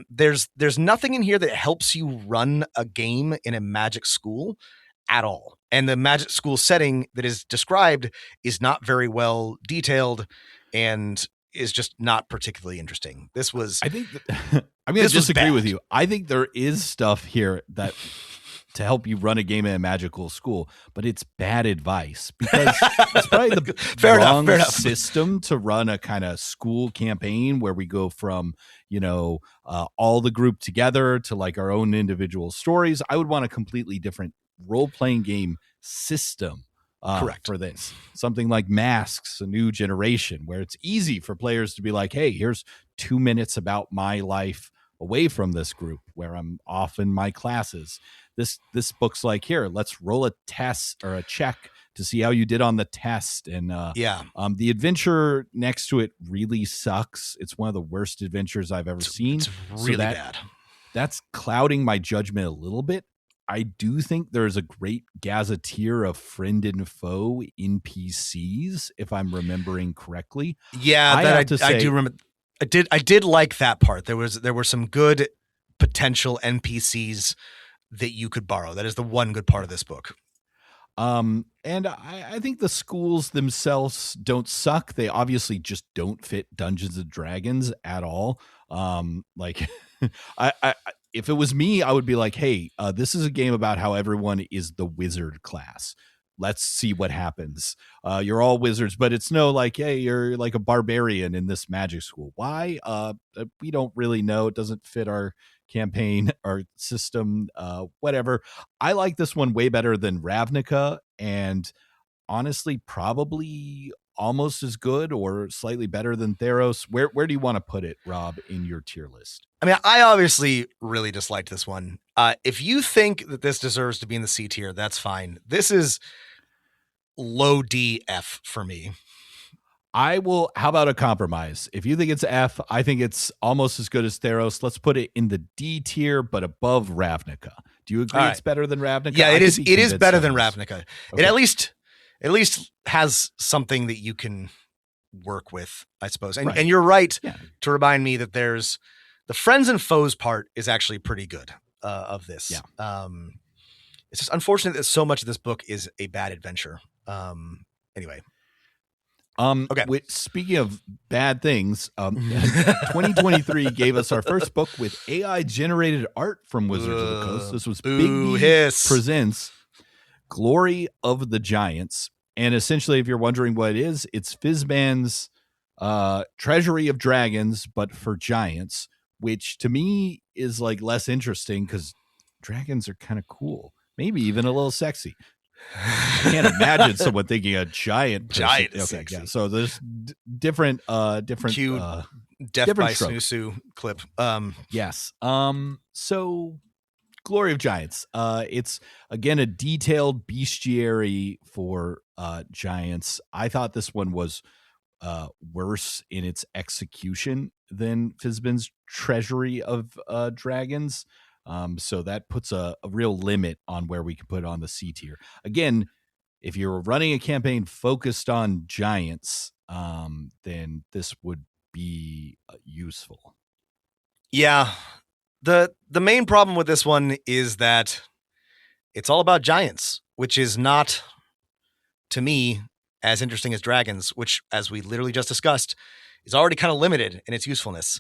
S2: There's nothing in here that helps you run a game in a magic school at all. And the magic school setting that is described is not very well detailed and is just not particularly interesting. This was,
S3: I think, I'm going to disagree with you. I think there is stuff here that to help you run a game in a magical school, but it's bad advice because it's probably the wrong system to run a kind of school campaign where we go from, all the group together to like our own individual stories. I would want a completely different role-playing game system.
S2: Correct.
S3: For this. Something like Masks, a new generation, where it's easy for players to be like, hey, here's 2 minutes about my life away from this group where I'm off in my classes. This book's like, here, let's roll a test or a check to see how you did on the test. And the adventure next to it really sucks. It's one of the worst adventures I've ever seen.
S2: It's really bad.
S3: That's clouding my judgment a little bit. I do think there's a great gazetteer of friend and foe NPCs, if I'm remembering correctly.
S2: Yeah, I do remember. I did like that part. There were some good potential NPCs that you could borrow. That is the one good part of this book.
S3: And I think the schools themselves don't suck. They obviously just don't fit Dungeons and Dragons at all. If it was me, I would be like, hey, this is a game about how everyone is the wizard class. Let's see what happens. You're all wizards, but it's no like, hey, you're like a barbarian in this magic school. Why? We don't really know. It doesn't fit our campaign or system, whatever. I like this one way better than Ravnica, and honestly, probably almost as good or slightly better than Theros. Where do you want to put it, Rob, in your tier list?
S2: I mean, I obviously really disliked this one. If you think that this deserves to be in the C tier, that's fine. This is low DF for me.
S3: How about a compromise? If you think it's F, I think it's almost as good as Theros. Let's put it in the D tier, but above Ravnica. Do you agree it's better than Ravnica?
S2: Yeah, it is. It is better than Ravnica.
S3: Okay.
S2: It at least has something that you can work with, I suppose. And you're right to remind me that there's the friends and foes part is actually pretty good of this.
S3: Yeah.
S2: It's just unfortunate that so much of this book is a bad adventure. Anyway.
S3: Okay. Speaking of bad things, 2023 gave us our first book with AI generated art from Wizards of the Coast. This was Big B presents Glory of the Giants. And essentially, if you're wondering what it is, it's Fizban's Treasury of Dragons, but for giants, which to me is like less interesting because dragons are kind of cool, maybe even a little sexy. I can't imagine someone thinking a giant.
S2: Okay,
S3: yeah. So there's different
S2: Death
S3: different
S2: by
S3: strokes.
S2: Snoosu clip.
S3: Yes. So Glory of Giants. It's again a detailed bestiary for giants. I thought this one was worse in its execution than Fizban's Treasury of Dragons. So that puts a real limit on where we can put it on the C tier. Again, if you're running a campaign focused on giants, then this would be useful.
S2: Yeah. The main problem with this one is that it's all about giants, which is not, to me, as interesting as dragons, which, as we literally just discussed, is already kind of limited in its usefulness.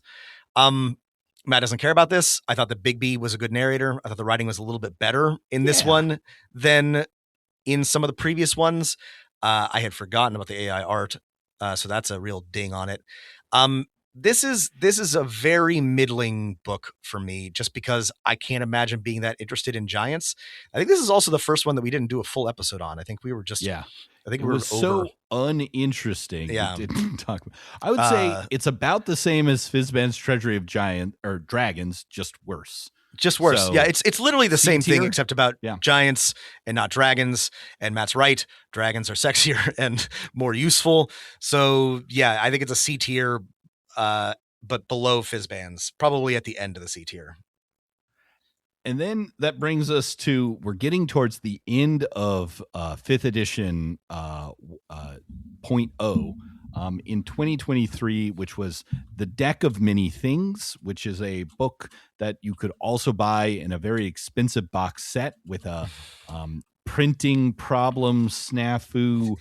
S2: Matt doesn't care about this. I thought that Big B was a good narrator. I thought the writing was a little bit better in this one than in some of the previous ones. I had forgotten about the AI art, so that's a real ding on it. This is a very middling book for me, just because I can't imagine being that interested in giants. I think this is also the first one that we didn't do a full episode on. I think we were just I think
S3: it was so uninteresting.
S2: Yeah,
S3: we didn't talk about. I would say it's about the same as Fizban's Treasury of Dragons, just worse.
S2: Just worse. So, yeah, it's literally the same thing except about giants and not dragons. And Matt's right, dragons are sexier and more useful. So yeah, I think it's a C tier, but below Fizban's, probably at the end of the C tier.
S3: And then that brings us to, we're getting towards the end of 5th edition 0.0 in 2023, which was The Deck of Many Things, which is a book that you could also buy in a very expensive box set with a printing problem snafu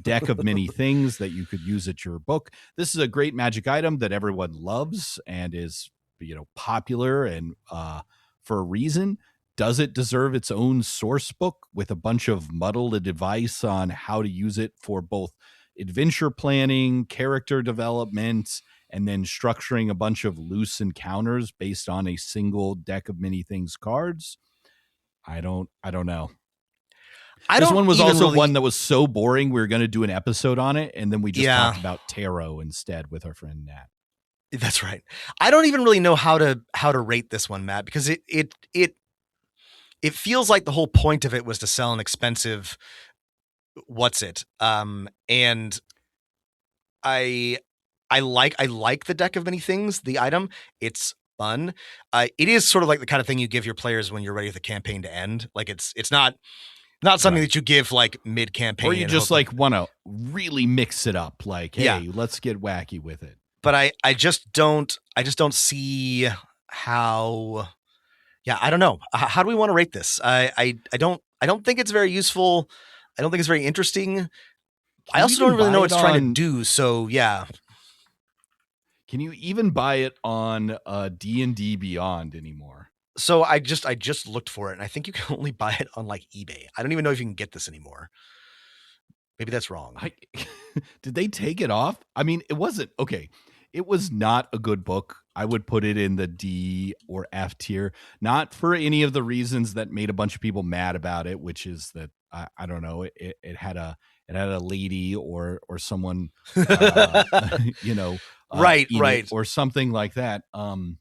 S3: deck of many things that you could use at your book. This is a great magic item that everyone loves and is, popular and for a reason. Does it deserve its own source book with a bunch of muddled advice on how to use it for both adventure planning, character development, and then structuring a bunch of loose encounters based on a single deck of many things cards? I don't know. This one was also one that was so boring we were going to do an episode on it, and then we just talked about tarot instead with our friend Nat.
S2: That's right. I don't even really know how to rate this one, Matt, because it feels like the whole point of it was to sell an expensive WotC. And I like the Deck of Many Things, the item. It's fun. It is sort of like the kind of thing you give your players when you're ready for the campaign to end. Like it's not something that you give like mid campaign,
S3: or you just like want to really mix it up. Like, hey, let's get wacky with it.
S2: But I just don't see how. Yeah, I don't know. How do we want to rate this? I don't think it's very useful. I don't think it's very interesting. I also don't really know what it's trying to do. So yeah.
S3: Can you even buy it on D&D Beyond anymore?
S2: So I just looked for it, and I think you can only buy it on like eBay. I don't even know if you can get this anymore. Maybe that's wrong.
S3: Did they take it off? I mean, it wasn't okay. it was not a good book. I would put it in the D or F tier, not for any of the reasons that made a bunch of people mad about it, which is that I don't know, it had a lady or someone, you know,
S2: Right,
S3: in
S2: right.
S3: it or something like that. I mean,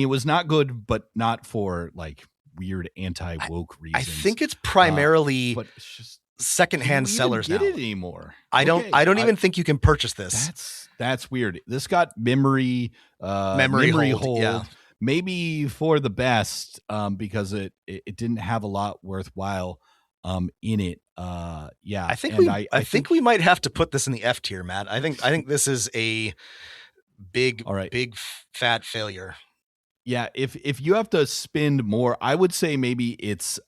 S3: it was not good, but not for like weird anti-woke reasons.
S2: I think it's primarily
S3: but it's just
S2: secondhand sellers
S3: get
S2: now.
S3: it anymore.
S2: I don't even think you can purchase this.
S3: That's weird. This got memory hold.
S2: Yeah.
S3: Maybe for the best, because it didn't have a lot worthwhile in it. Yeah.
S2: I think we might have to put this in the F tier, Matt. I think this is a big fat failure.
S3: Yeah, if you have to spend more, I would say maybe it's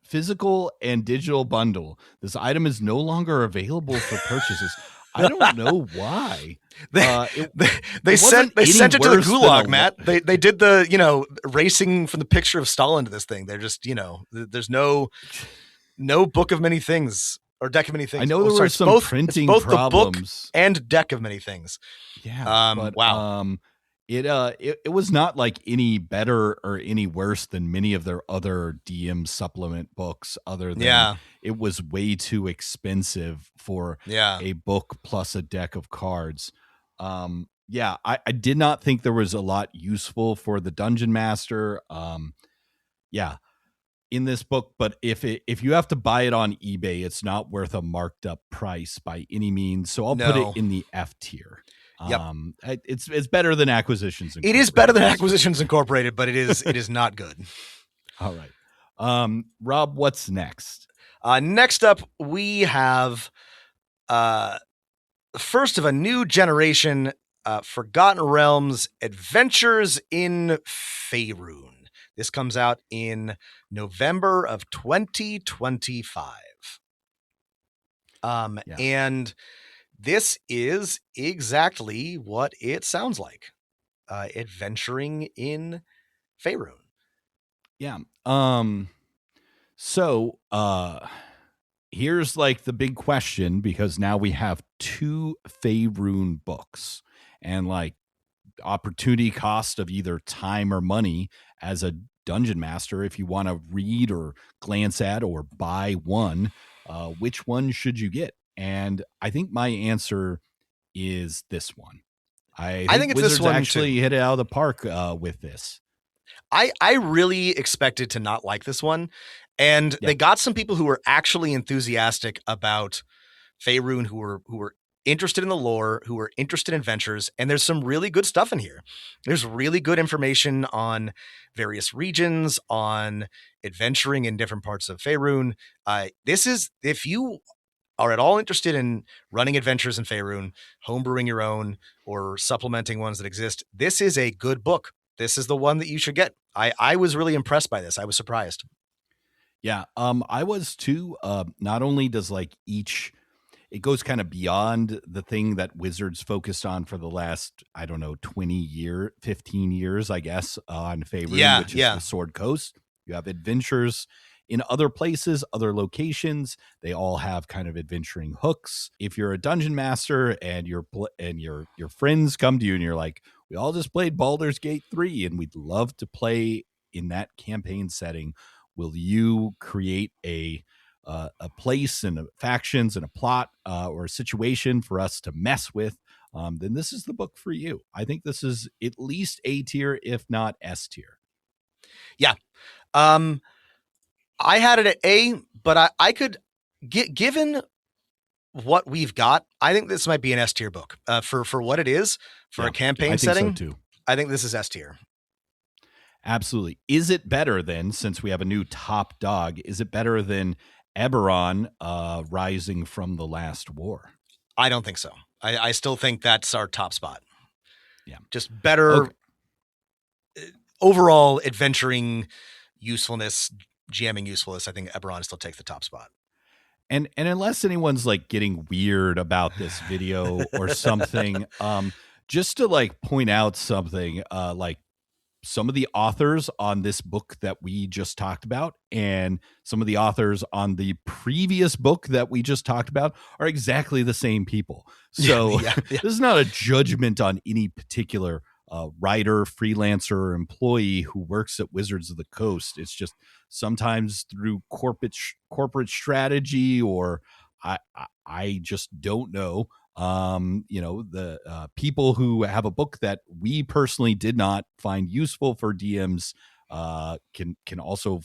S3: physical and digital bundle. This item is no longer available for purchases. I don't know why.
S2: They sent it to the gulag, Matt. They did the racing from the picture of Stalin to this thing. They're just there's no book of many things or deck of many things.
S3: I know there were some printing
S2: both
S3: problems.
S2: the book and deck of many things.
S3: Yeah. But, wow. It was not like any better or any worse than many of their other DM supplement books, other than it was way too expensive for a book plus a deck of cards. I did not think there was a lot useful for the Dungeon Master. In this book, but if you have to buy it on eBay, it's not worth a marked up price by any means. So I'll put it in the F tier.
S2: Yep.
S3: It's better than Acquisitions Incorporated.
S2: It is better than Acquisitions Incorporated, but it is not good.
S3: All right. Rob, what's next?
S2: Next up, we have first of a new generation, Forgotten Realms Adventures in Faerun. This comes out in November of 2025. And this is exactly what it sounds like. Adventuring in Faerun.
S3: Yeah. So here's like the big question, because now we have 2 Faerun books, and like opportunity cost of either time or money as a dungeon master. If you want to read or glance at or buy one, which one should you get? And I think my answer is this one. I think it's
S2: Wizards
S3: this one
S2: actually
S3: hit it out of the park with this.
S2: I really expected to not like this one, and they got some people who were actually enthusiastic about Faerun, who were interested in the lore, who were interested in adventures, and there's some really good stuff in here. There's really good information on various regions, on adventuring in different parts of Faerun. This is, if you are at all interested in running adventures in Faerun, homebrewing your own, or supplementing ones that exist, this is a good book. This is the one that you should get. I was really impressed by this. I was surprised.
S3: Yeah, I was too. Not only does like it goes kind of beyond the thing that Wizards focused on for the last, 15 years, I guess, on Faerun, which is the Sword Coast. You have adventures in other places, other locations. They all have kind of adventuring hooks. If you're a dungeon master and your friends come to you and you're like, we all just played Baldur's Gate 3 and we'd love to play in that campaign setting, will you create a place and factions and a plot or a situation for us to mess with? Then this is the book for you. I think this is at least A tier, if not S tier.
S2: Yeah. I had it at A, but I could given what we've got, I think this might be an S tier book for what it is, for a campaign setting.
S3: So too.
S2: I think this is S tier.
S3: Absolutely. Is it better then, since we have a new top dog, is it better than Eberron Rising from the Last War?
S2: I don't think so. I still think that's our top spot.
S3: Yeah.
S2: Just better overall adventuring usefulness, GMing usefulness. I think Eberron still takes the top spot.
S3: And unless anyone's like getting weird about this video or something, just to like point out something, like some of the authors on this book that we just talked about and some of the authors on the previous book that we just talked about are exactly the same people. So this is not a judgment on any particular writer, freelancer, or employee who works at Wizards of the Coast. It's just sometimes through corporate strategy, or I just don't know. The people who have a book that we personally did not find useful for DMs can also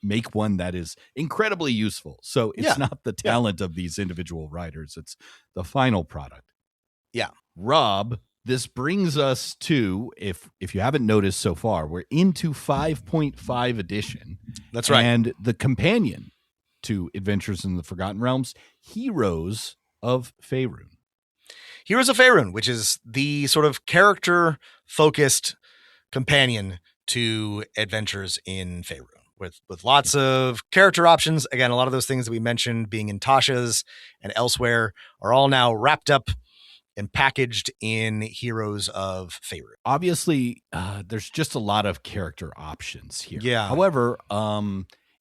S3: make one that is incredibly useful. So it's not the talent of these individual writers, it's the final product.
S2: Yeah.
S3: Rob, this brings us to, if you haven't noticed so far, we're into 5.5 edition.
S2: That's right.
S3: And the companion to Adventures in the Forgotten Realms, Heroes of Faerun.
S2: Heroes of Faerun, which is the sort of character-focused companion to Adventures in Faerun, with lots of character options. Again, a lot of those things that we mentioned being in Tasha's and elsewhere are all now wrapped up and packaged in Heroes of Faerun.
S3: Obviously, there's just a lot of character options here.
S2: Yeah.
S3: However,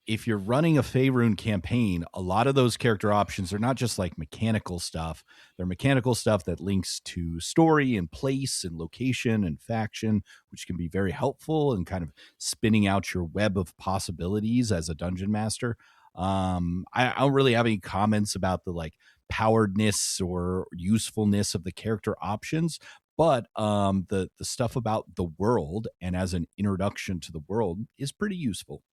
S3: if you're running a Faerun campaign, a lot of those character options are not just like mechanical stuff. They're mechanical stuff that links to story and place and location and faction, which can be very helpful in kind of spinning out your web of possibilities as a dungeon master. I don't really have any comments about the like poweredness or usefulness of the character options, but the stuff about the world and as an introduction to the world is pretty useful.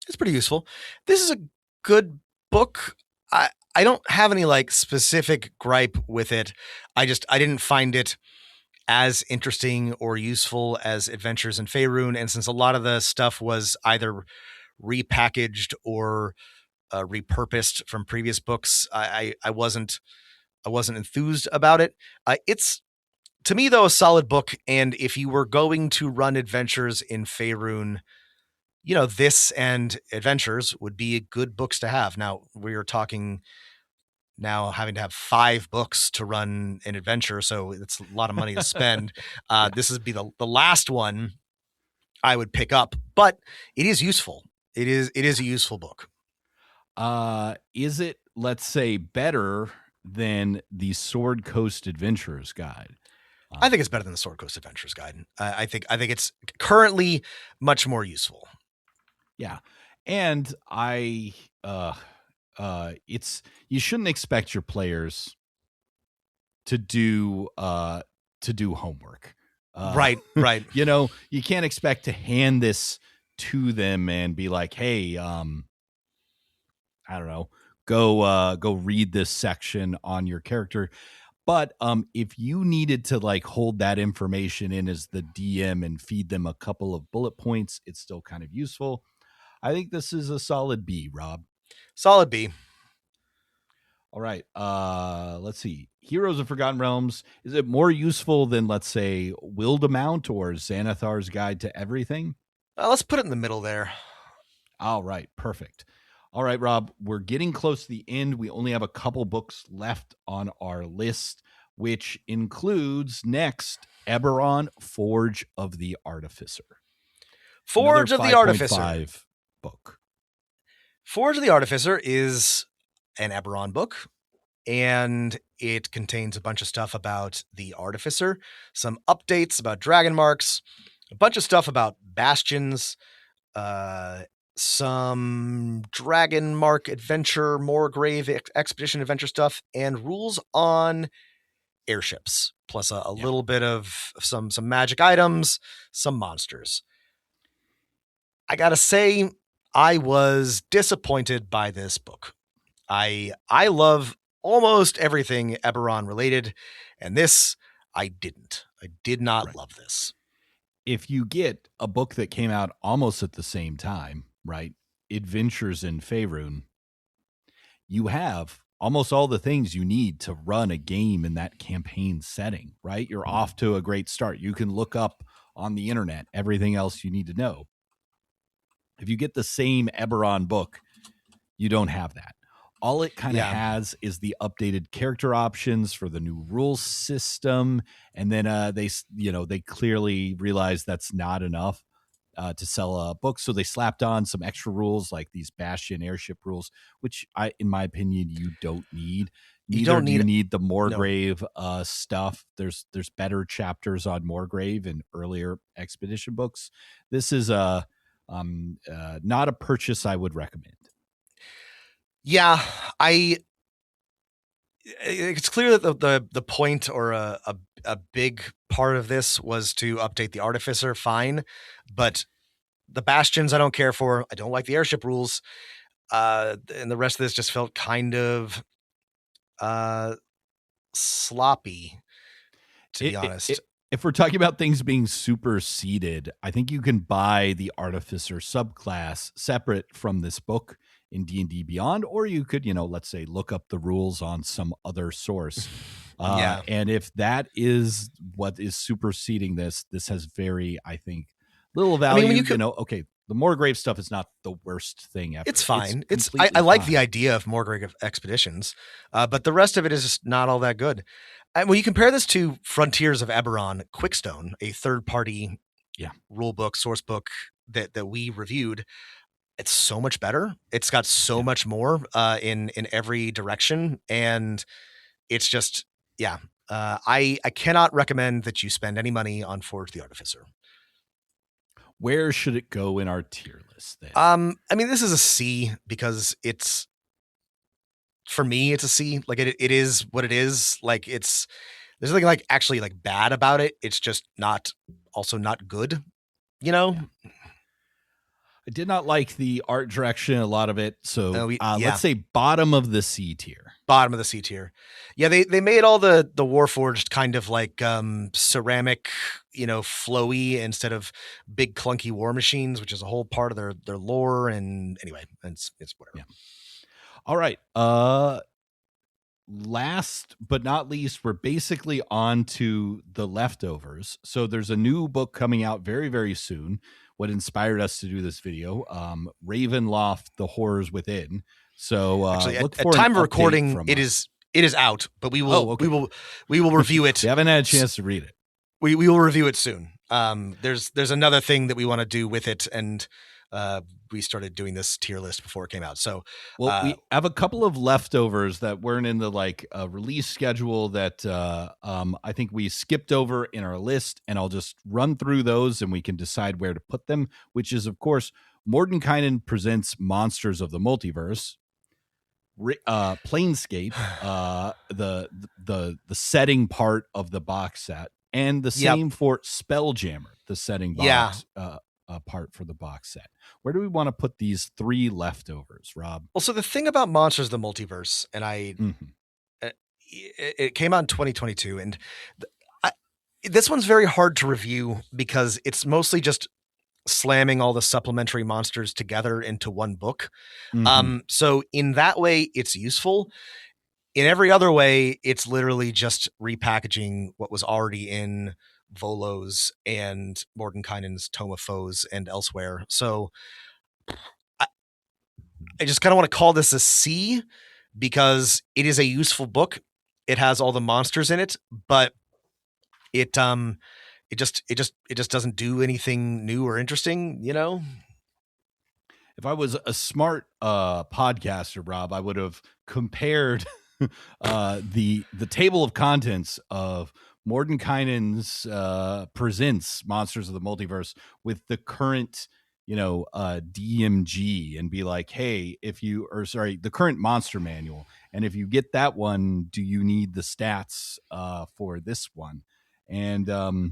S2: It's pretty useful. This is a good book. I don't have any like specific gripe with it. I didn't find it as interesting or useful as Adventures in Faerun, and since a lot of the stuff was either repackaged or repurposed from previous books, I wasn't enthused about it. It's, to me though, a solid book, and if you were going to run Adventures in Faerun, this and Adventures would be good books to have. Now, we are talking now having to have 5 books to run an adventure, so it's a lot of money to spend. This would be the last one I would pick up, but it is useful. It is a useful book.
S3: Is it, let's say, better than the Sword Coast Adventurers Guide?
S2: I think it's better than the Sword Coast Adventurers Guide. I think it's currently much more useful.
S3: Yeah. And it's, you shouldn't expect your players to do homework.
S2: Right.
S3: You can't expect to hand this to them and be like, hey, I don't know, go read this section on your character. But if you needed to like hold that information in as the DM and feed them a couple of bullet points, it's still kind of useful. I think this is a solid B, Rob.
S2: Solid B.
S3: All right. Let's see. Heroes of Forgotten Realms. Is it more useful than, let's say, Wildemount or Xanathar's Guide to Everything?
S2: Let's put it in the middle there.
S3: All right. Perfect. All right, Rob, we're getting close to the end. We only have a couple books left on our list, which includes next Eberron, Forge of the Artificer.
S2: Forge of the Artificer
S3: book.
S2: Forge of the Artificer is an Eberron book, and it contains a bunch of stuff about the Artificer, some updates about dragon marks, a bunch of stuff about bastions, some Dragon Mark Adventure, Moorgrave Expedition Adventure stuff, and rules on airships, plus a little bit of some magic items, some monsters. I gotta say, I was disappointed by this book. I love almost everything Eberron related, and this I didn't. I did not love this.
S3: If you get a book that came out almost at the same time, right? Adventures in Faerun, you have almost all the things you need to run a game in that campaign setting, right? You're off to a great start. You can look up on the internet everything else you need to know. If you get the same Eberron book, you don't have that. All it kind of
S2: Yeah.
S3: has is the updated character options for the new rules system, and then they clearly realize that's not enough to sell a book, so they slapped on some extra rules like these Bastion airship rules, which in my opinion, you don't need.
S2: You
S3: Neither
S2: don't
S3: do you
S2: need
S3: need the
S2: no.
S3: Moorgrave stuff. There's better chapters on Moorgrave in earlier expedition books. This is not a purchase I would recommend.
S2: Yeah, it's clear that the point or a big part of this was to update the Artificer, fine, but the Bastions I don't care for. I don't like the airship rules, and the rest of this just felt kind of sloppy, to be honest.
S3: If we're talking about things being superseded, I think you can buy the Artificer subclass separate from this book in D&D Beyond, or you could, let's say, look up the rules on some other source.
S2: Yeah.
S3: And if that is what is superseding this has very, I think, little value.
S2: I mean,
S3: okay, the Moorgrave stuff is not the worst thing ever.
S2: It's fine.
S3: Completely
S2: I like
S3: fine.
S2: the idea of Moorgrave expeditions, but the rest of it is just not all that good. And when you compare this to Frontiers of Eberron, Quickstone, a third-party rule book, source book that we reviewed, it's so much better. It's got so much more in every direction, and it's just I cannot recommend that you spend any money on Forge the Artificer.
S3: Where should it go in our tier list then?
S2: I mean, this is a C because for me, it's a C. Like it is what it is. Like there's nothing like actually like bad about it. It's just not good,
S3: I did not like the art direction, a lot of it. So let's say bottom of the C tier.
S2: Bottom of the C tier. Yeah, they made all the Warforged kind of like ceramic, flowy instead of big clunky war machines, which is a whole part of their lore. And anyway, it's whatever.
S3: Yeah. All right. Last but not least, we're basically on to the leftovers. So there's a new book coming out very, very soon. What inspired us to do this video, Ravenloft, The Horrors Within. So
S2: actually,
S3: look
S2: at
S3: for
S2: time of recording, it is out, but we will we will review it.
S3: We haven't had a chance to read it.
S2: We will review it soon. There's another thing that we want to do with it, and we started doing this tier list before it came out. So,
S3: we have a couple of leftovers that weren't in the release schedule that I think we skipped over in our list, and I'll just run through those, and we can decide where to put them. Which is, of course, Mordenkainen presents Monsters of the Multiverse, Planescape, the setting part of the box set, and the same for Spelljammer, the setting box. Part for the box set. Where do we want to put these three leftovers, Rob?
S2: Well, so the thing about Monsters of the Multiverse, and it came out in 2022, and this one's very hard to review because it's mostly just slamming all the supplementary monsters together into one book. So in that way, it's useful. In every other way, it's literally just repackaging what was already in Volo's and Mordenkainen's Tome of Foes and elsewhere. So I just kind of want to call this a C because it is a useful book. It has all the monsters in it, but it just doesn't do anything new or interesting,
S3: If I was a smart podcaster, Rob, I would have compared the table of contents of Mordenkainen's presents Monsters of the Multiverse with the current, DMG, and be like, hey, the current monster manual. And if you get that one, do you need the stats for this one? And but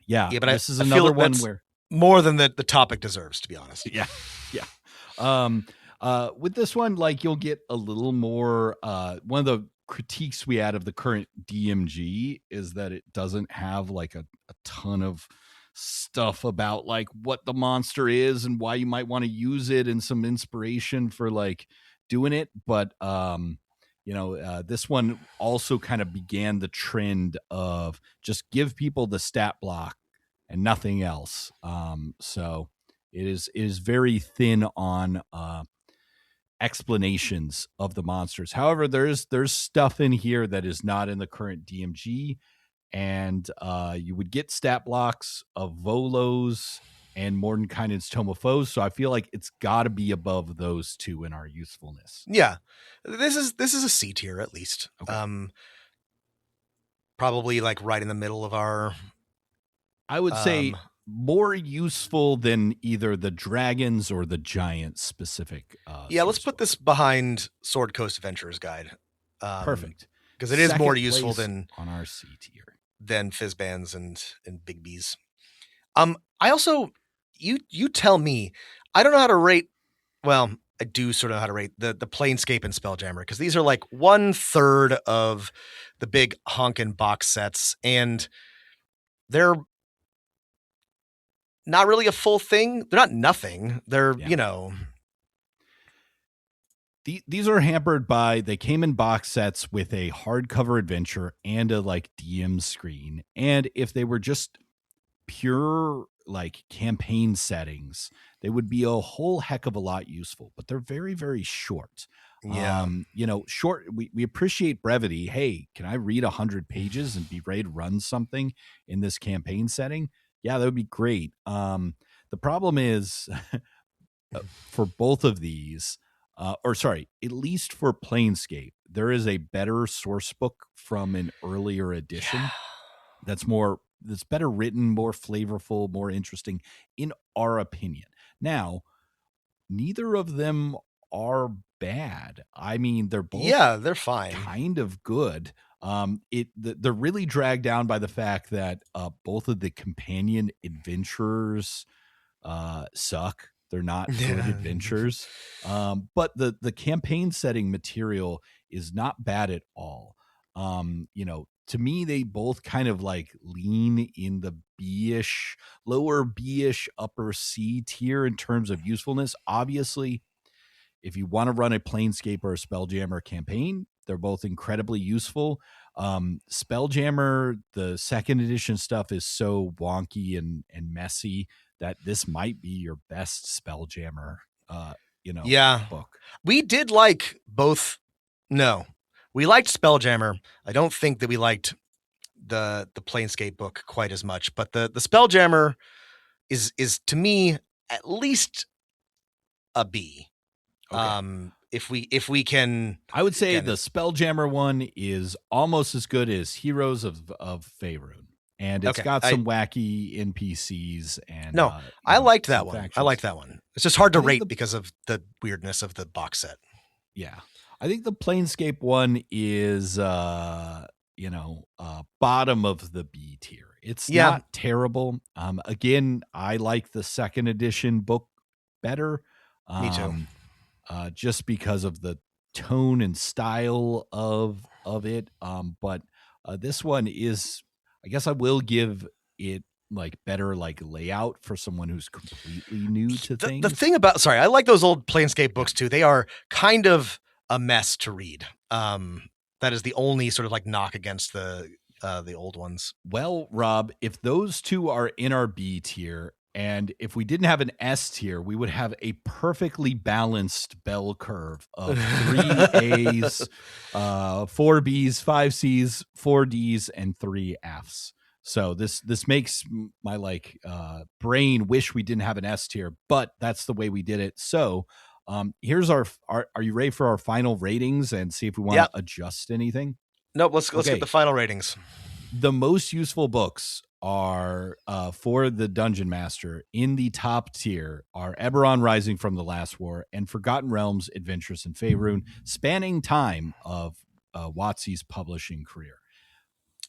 S3: this is another one where
S2: more than the topic deserves, to be honest.
S3: Yeah. With this one, you'll get a little more. One of the critiques we had of the current DMG is that it doesn't have a ton of stuff about what the monster is and why you might want to use it and some inspiration for doing it. But this one also kind of began the trend of just give people the stat block and nothing else. So it is very thin on explanations of the monsters. However, there's stuff in here that is not in the current DMG, and you would get stat blocks of Volos and Mordenkainen's Tome of Foes, so I feel like it's got to be above those two in our usefulness.
S2: Yeah, this is a C tier at least.
S3: Okay.
S2: Probably like right in the middle of our.
S3: I would say more useful than either the dragons or the giants specific.
S2: Let's put this behind Sword Coast Adventurer's Guide.
S3: Perfect,
S2: because it is
S3: Second
S2: more useful
S3: place
S2: than
S3: on our C tier
S2: than Fizzbands and Big B's. I also you tell me. I don't know how to rate. Well, I do sort of know how to rate the Planescape and Spelljammer, because these are like 1/3 of the big honkin' box sets, and they're not really a full thing. They're not nothing. They're,
S3: These are hampered by, they came in box sets with a hardcover adventure and a like DM screen. And if they were just pure like campaign settings, they would be a whole heck of a lot useful, but they're very, very short.
S2: Yeah.
S3: Short. We appreciate brevity. Hey, can I read 100 pages and be ready to run something in this campaign setting? Yeah, that would be great. The problem is for both of these, at least for Planescape, there is a better source book from an earlier edition that's better written, more flavorful, more interesting, in our opinion. Now, neither of them are bad. I mean, they're both
S2: they're fine,
S3: kind of good. They're really dragged down by the fact that both of the companion adventurers suck. They're not good adventures. But the campaign setting material is not bad at all. To me, they both kind of like lean in the B-ish, lower B-ish, upper C tier in terms of usefulness. Obviously, if you want to run a Planescape or a Spelljammer campaign, they're both incredibly useful. Spelljammer, the second edition stuff is so wonky and messy that this might be your best Spelljammer, book.
S2: We did like both. No, we liked Spelljammer. I don't think that we liked the Planescape book quite as much, but the Spelljammer is to me at least a B. Okay. If we can,
S3: I would say the Spelljammer one is almost as good as Heroes of Faerun. And it's got some wacky NPCs and
S2: I liked that one. Factions. I liked that one. It's just hard to rate because of the weirdness of the box set.
S3: Yeah. I think the Planescape one is bottom of the B tier. It's not terrible. Again, I like the second edition book better.
S2: Me too.
S3: Just because of the tone and style of it. But this one is, I guess I will give it like better like layout for someone who's completely new to things.
S2: The thing about, I like those old Planescape books too. They are kind of a mess to read. That is the only sort of like knock against the old ones.
S3: Well, Rob, if those two are in our B tier, and if we didn't have an S tier, we would have a perfectly balanced bell curve of 3 A's, 4 B's, 5 C's, 4 D's, and 3 F's. So this makes my brain wish we didn't have an S tier, but that's the way we did it. So here's our are you ready for our final ratings and see if we want to adjust anything?
S2: Nope, let's get the final ratings.
S3: The most useful books are for the Dungeon Master in the top tier are Eberron Rising from the Last War and Forgotten Realms Adventures in Faerun, spanning time of WotC's publishing career.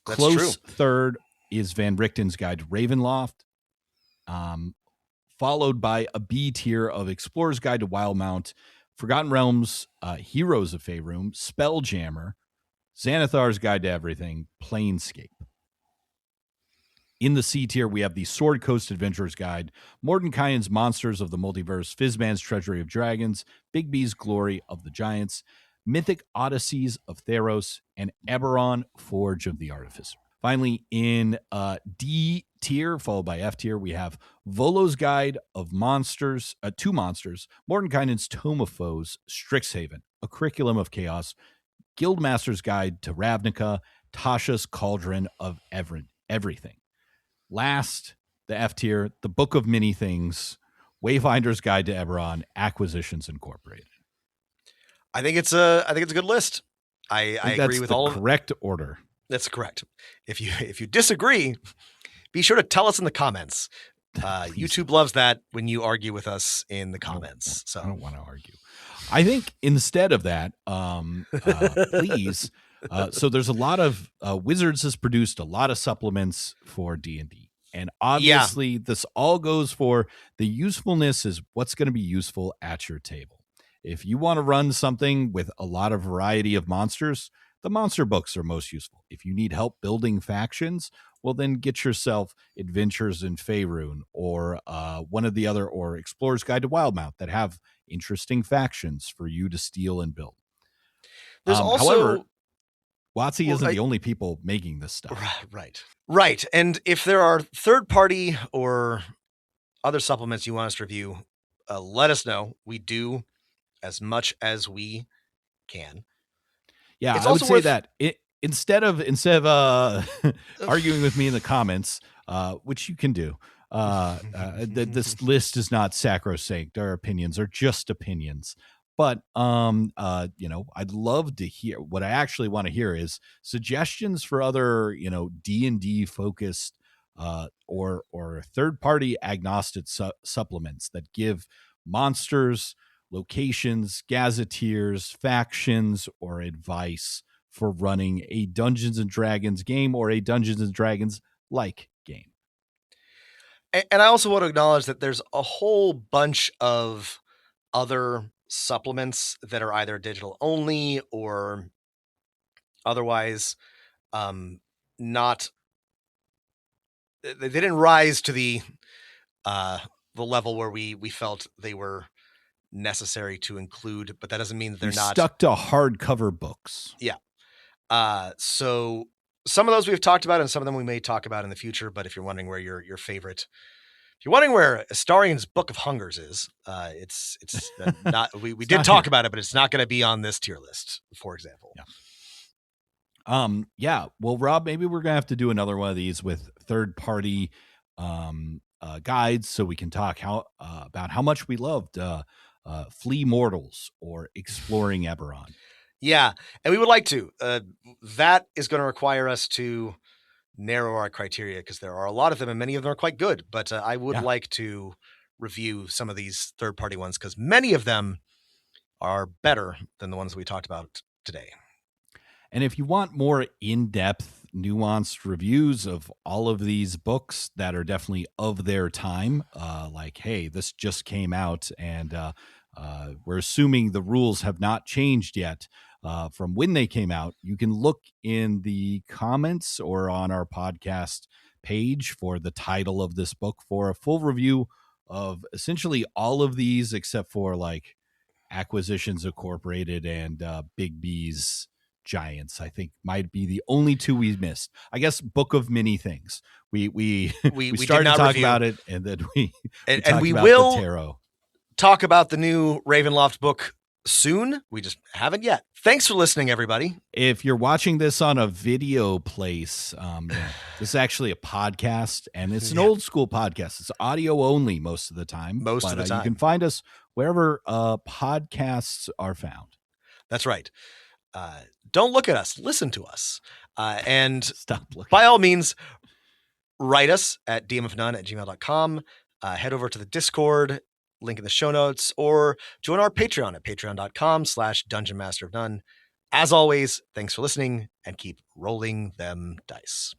S2: That's
S3: Close
S2: true.
S3: Third is Van Richten's Guide to Ravenloft, followed by a B tier of Explorer's Guide to Wildmount, Forgotten Realms, Heroes of Faerun, Spelljammer, Xanathar's Guide to Everything, Planescape. In the C tier, we have the Sword Coast Adventurer's Guide, Mordenkainen's Monsters of the Multiverse, Fizzman's Treasury of Dragons, Big B's Glory of the Giants, Mythic Odysseys of Theros, and Eberron, Forge of the Artificer. Finally, in D tier, followed by F tier, we have Volo's Guide of Monsters, to Monsters, Mordenkainen's Tome of Foes, Strixhaven, A Curriculum of Chaos, Guildmaster's Guide to Ravnica, Tasha's Cauldron of Everything. Last, the F tier, The Book of Many Things, Wayfinder's Guide to Eberron, Acquisitions Incorporated.
S2: I think it's a good list. I agree with all of
S3: correct order.
S2: That's correct. If you disagree, be sure to tell us in the comments. YouTube loves that when you argue with us in the comments. So
S3: I don't want to argue. I think instead of that, please. So there's a lot of Wizards has produced a lot of supplements for D&D. And obviously this all goes for the usefulness is what's going to be useful at your table. If you want to run something with a lot of variety of monsters, the monster books are most useful. If you need help building factions, well, then get yourself Adventures in Faerun or one of the other, or Explorer's Guide to Wildmount that have interesting factions for you to steal and build.
S2: There's also,
S3: however, WotC isn't the only people making this stuff.
S2: Right. And if there are third-party or other supplements you want us to review, let us know. We do as much as we can.
S3: Yeah, I would say that instead of arguing with me in the comments, which you can do, this list is not sacrosanct. Our opinions are just opinions. But I'd love to hear. What I actually want to hear is suggestions for other D&D focused or third party agnostic supplements that give monsters, locations, gazetteers, factions, or advice for running a Dungeons and Dragons game or a Dungeons and Dragons like game.
S2: And I also want to acknowledge that there's a whole bunch of other supplements that are either digital only or otherwise not. They didn't rise to the level where we felt they were necessary to include, but that doesn't mean that they're not
S3: stuck to hardcover books.
S2: Yeah. So some of those we've talked about and some of them we may talk about in the future, but if you're wondering where your favorite, if you're wondering where Astarian's Book of Hungers is, it's not, we did talk about it, but it's not going to be on this tier list, for example.
S3: Yeah. Well, Rob, maybe we're going to have to do another one of these with third party, guides so we can talk about how much we loved, Flee Mortals or Exploring Eberron.
S2: Yeah, and we would like to. That is going to require us to narrow our criteria because there are a lot of them and many of them are quite good. But I would like to review some of these third-party ones because many of them are better than the ones that we talked about today.
S3: And if you want more in-depth, nuanced reviews of all of these books that are definitely of their time, like, hey, this just came out and we're assuming the rules have not changed yet from when they came out, you can look in the comments or on our podcast page for the title of this book for a full review of essentially all of these except for like Acquisitions Incorporated and Big B's Giants. I think might be the only two we missed. I guess Book of Many Things. We started to talk about it, and then we
S2: will
S3: the tarot.
S2: Talk about the new Ravenloft book soon. We just haven't yet. Thanks for listening, everybody.
S3: If you're watching this on a video place, this is actually a podcast, and it's an old school podcast. It's audio only most of the time.
S2: Most of the time.
S3: You can find us wherever podcasts are found.
S2: That's right. Don't look at us. Listen to us. And
S3: stop looking.
S2: By all means, write us at dmofnone@gmail.com. Head over to the Discord, link in the show notes, or join our Patreon at patreon.com/dungeonmasterofnone. As always, thanks for listening and keep rolling them dice.